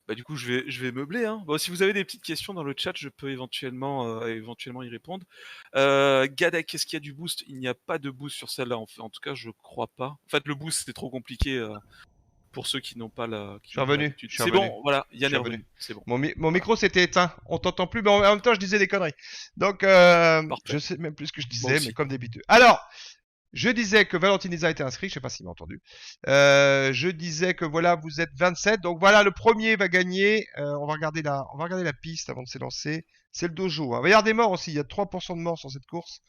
Bah du coup je vais meubler hein. Bon, si vous avez des petites questions dans le chat, je peux éventuellement y répondre. Gadek, qu'est-ce qu'il y a du boost? Il n'y a pas de boost sur celle-là en tout cas je crois pas. En fait le boost c'était trop compliqué pour ceux qui n'ont pas la. Je suis revenu. C'est bon, voilà, Yann est revenu. C'est bon. Mon micro s'était éteint. On t'entend plus, mais en même temps je disais des conneries. Donc je sais même plus ce que je disais, mais comme d'habitude. Alors. Je disais que Valentinisa était inscrit, je sais pas s'il m'a entendu. Je disais que voilà, vous êtes 27, donc voilà, le premier va gagner. On va regarder la piste avant de s'élancer. C'est le dojo. Hein. Il y avoir des morts aussi, il y a 3% de morts sur cette course.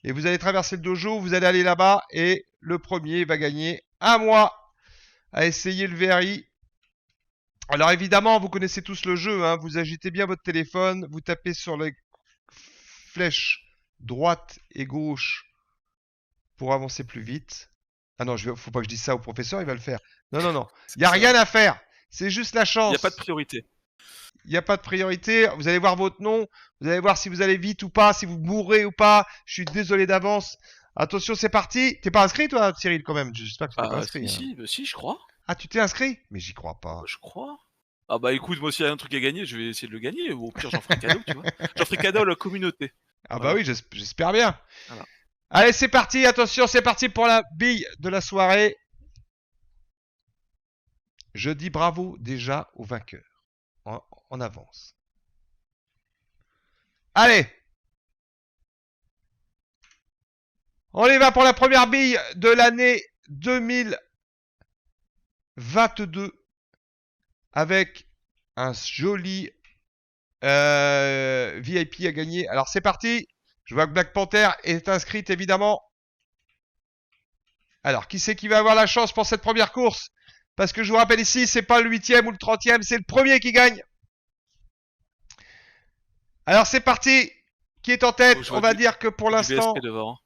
Et vous allez traverser le dojo, vous allez aller là-bas et le premier va gagner un mois à essayer le VRI Alors évidemment, vous connaissez tous le jeu, hein, vous agitez bien votre téléphone, vous tapez sur les flèches droite et gauche pour avancer plus vite. Ah non, faut pas que je dise ça au professeur, il va le faire. Non. Il n'y a rien à faire. C'est juste la chance. Il n'y a pas de priorité. Il n'y a pas de priorité. Vous allez voir votre nom. Vous allez voir si vous allez vite ou pas, si vous mourrez ou pas. Je suis désolé d'avance. Attention, c'est parti. T'es pas inscrit, toi, Cyril, quand même? J'espère que tu t'es pas inscrit. Si, je crois. Ah, tu t'es inscrit? Mais j'y crois pas. Je crois. Ah bah écoute, moi s'il y a un truc à gagner, je vais essayer de le gagner. Ou au pire, j'en ferai cadeau, tu vois. J'en ferai cadeau à la communauté. Ah bah oui, j'espère bien. Voilà. Allez, c'est parti. Attention, c'est parti pour la bille de la soirée. Je dis bravo déjà au vainqueur. En avance. Allez. On y va pour la première bille de l'année 2022 avec un joli VIP à gagner. Alors c'est parti. Je vois que Black Panther est inscrite évidemment. Alors qui c'est qui va avoir la chance pour cette première course? Parce que je vous rappelle ici, c'est pas le 8e ou le 30e, c'est le premier qui gagne. Alors c'est parti. Qui est en tête? On va dire que pour l'instant...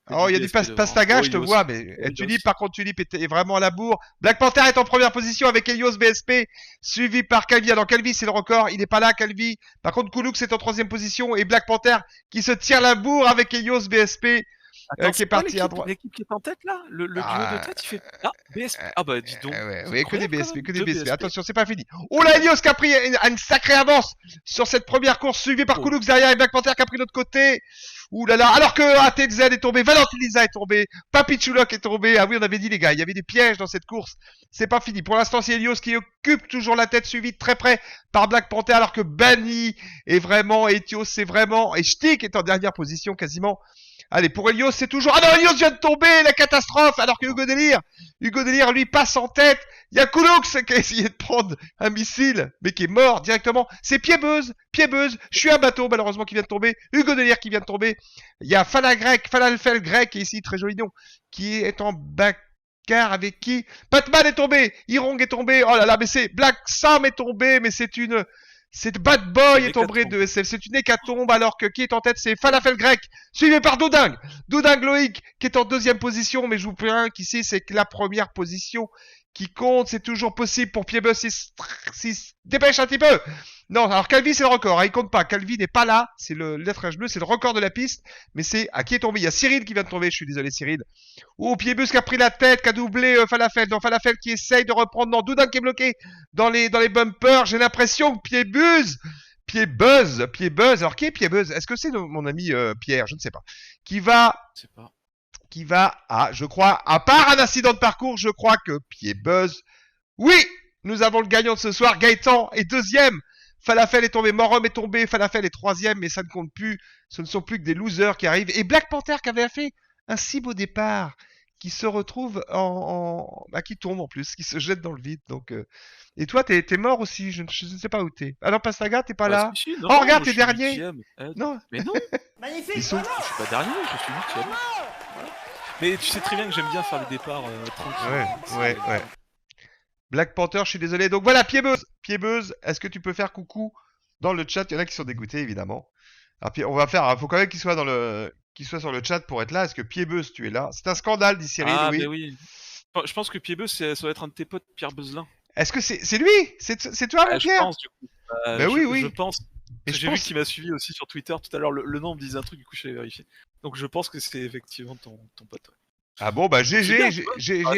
Oh, il y a du Pastaga, je te vois, mais Tulip, par contre, Tulip est vraiment à la bourre. Black Panther est en première position avec Helios BSP, suivi par Calvi. Alors Calvi, c'est le record, il n'est pas là, Calvi. Par contre, Kulux est en troisième position et Black Panther qui se tire la bourre avec Helios BSP. Attends, qui est parti à droite. L'équipe qui est en tête là, le duo de tête, il fait BSP. Ah bah dis donc. Ouais, que des BSP, que des BSP. Attention, c'est pas fini. Oh là, Helios qui a pris une sacrée avance sur cette première course, suivi par Kulux derrière et Black Panther qui a pris l'autre côté. Ouh là là, alors que ATZ est tombé, Valentiniza est tombé, Papichulok est tombé. Ah oui, on avait dit les gars, il y avait des pièges dans cette course. C'est pas fini. Pour l'instant, c'est Helios qui occupe toujours la tête, suivi de très près par Black Panther, alors que Bani est vraiment, Etios c'est vraiment, et Shtik est en dernière position quasiment. Allez, pour Helios, c'est toujours... Ah non, Helios vient de tomber, la catastrophe, alors que Hugo Délire, lui, passe en tête. Il y a Kulux qui a essayé de prendre un missile, mais qui est mort directement. C'est Piedbeuse, je suis un bateau, malheureusement, qui vient de tomber. Hugo Délire qui vient de tomber. Il y a Falafel Grec, qui est ici, très joli nom, qui est en bagarre avec qui? Batman est tombé, Irong est tombé, oh là là, mais c'est... Black Sam est tombé, mais c'est une... C'est Bad Boy est tombé de SF, c'est une hécatombe alors que qui est en tête c'est Falafel Grec, suivi par Doudingue Loïc qui est en deuxième position, mais je vous préviens qu'ici c'est que la première position qui compte, c'est toujours possible pour Piedbus s'il se dépêche un petit peu. Non, alors Calvi c'est le record, hein, il compte pas, Calvi n'est pas là, c'est le lettrage bleu, c'est le record de la piste, mais c'est à qui est tombé? Il y a Cyril qui vient de tomber, je suis désolé Cyril. Oh, Piedbus qui a pris la tête, qui a doublé Falafel, non Falafel qui essaye de reprendre, non Doudin qui est bloqué dans les bumpers, j'ai l'impression que Piedbus, alors qui est Piedbus? Est-ce que c'est mon ami Pierre? Je ne sais pas. Qui va, je crois, à part un accident de parcours, je crois que Piedbus, oui, nous avons le gagnant de ce soir, Gaëtan est deuxième. Falafel est tombé, Morum est tombé, Falafel est troisième, mais ça ne compte plus. Ce ne sont plus que des losers qui arrivent. Et Black Panther qui avait fait un si beau départ, qui se retrouve qui tombe en plus, qui se jette dans le vide. Donc, et toi, t'es mort aussi, je ne sais pas où t'es. Ah non, Pastaga, t'es pas là? Non, oh, regarde, t'es dernier. Non. Mais non. Magnifique. Je suis pas dernier, je suis 8ème. Voilà. Mais tu sais très bien que j'aime bien faire les départs tranquilles. Ouais. Black Panther, je suis désolé. Donc voilà, Piedbeuse, est-ce que tu peux faire coucou dans le chat? Il y en a qui sont dégoûtés, évidemment. Alors, on va faire, faut quand même qu'il soit sur le chat pour être là. Est-ce que Piedbeuse, tu es là? C'est un scandale, dit Cyril. Ah, mais oui. Je pense que Piedbeuse, ça doit être un de tes potes, Pierre Beuzelin. Est-ce que c'est lui? C'est toi, mon Pierre? Je pense, du coup. Oui. Je pense. J'ai vu qu'il m'a suivi aussi sur Twitter tout à l'heure. Le nom me disait un truc, du coup, je l'ai vérifié. Donc, je pense que c'est effectivement ton pote. Ouais. Ah bon, bah GG.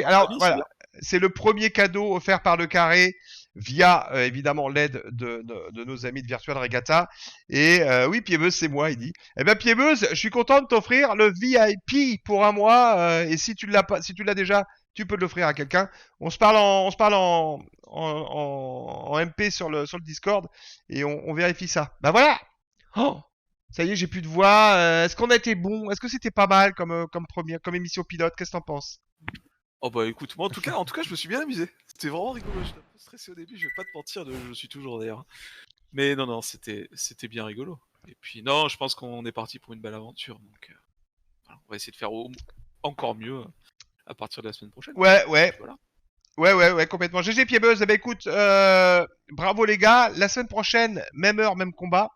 Alors, voilà. C'est le premier cadeau offert par le Carré via, évidemment, l'aide de nos amis de Virtual Regatta. Et oui, Piedbeuse, c'est moi, il dit. Eh ben, Piedbeuse, je suis content de t'offrir le VIP pour un mois. Et si tu l'as déjà, tu peux l'offrir à quelqu'un. On se parle en MP sur le Discord et on vérifie ça. Bah voilà. Oh, ça y est, j'ai plus de voix. Est-ce qu'on a été bon? Est-ce que c'était pas mal comme émission pilote? Qu'est-ce que t'en penses? Oh bah écoute, moi en tout cas je me suis bien amusé. C'était vraiment rigolo, j'étais un peu stressé au début, je vais pas te mentir, je suis toujours d'ailleurs. Mais non, c'était bien rigolo. Et puis non, je pense qu'on est parti pour une belle aventure, donc voilà, on va essayer de faire encore mieux à partir de la semaine prochaine. Ouais. Voilà. Ouais, complètement. GG Piebuzz, eh ben écoute, bravo les gars. La semaine prochaine, même heure, même combat.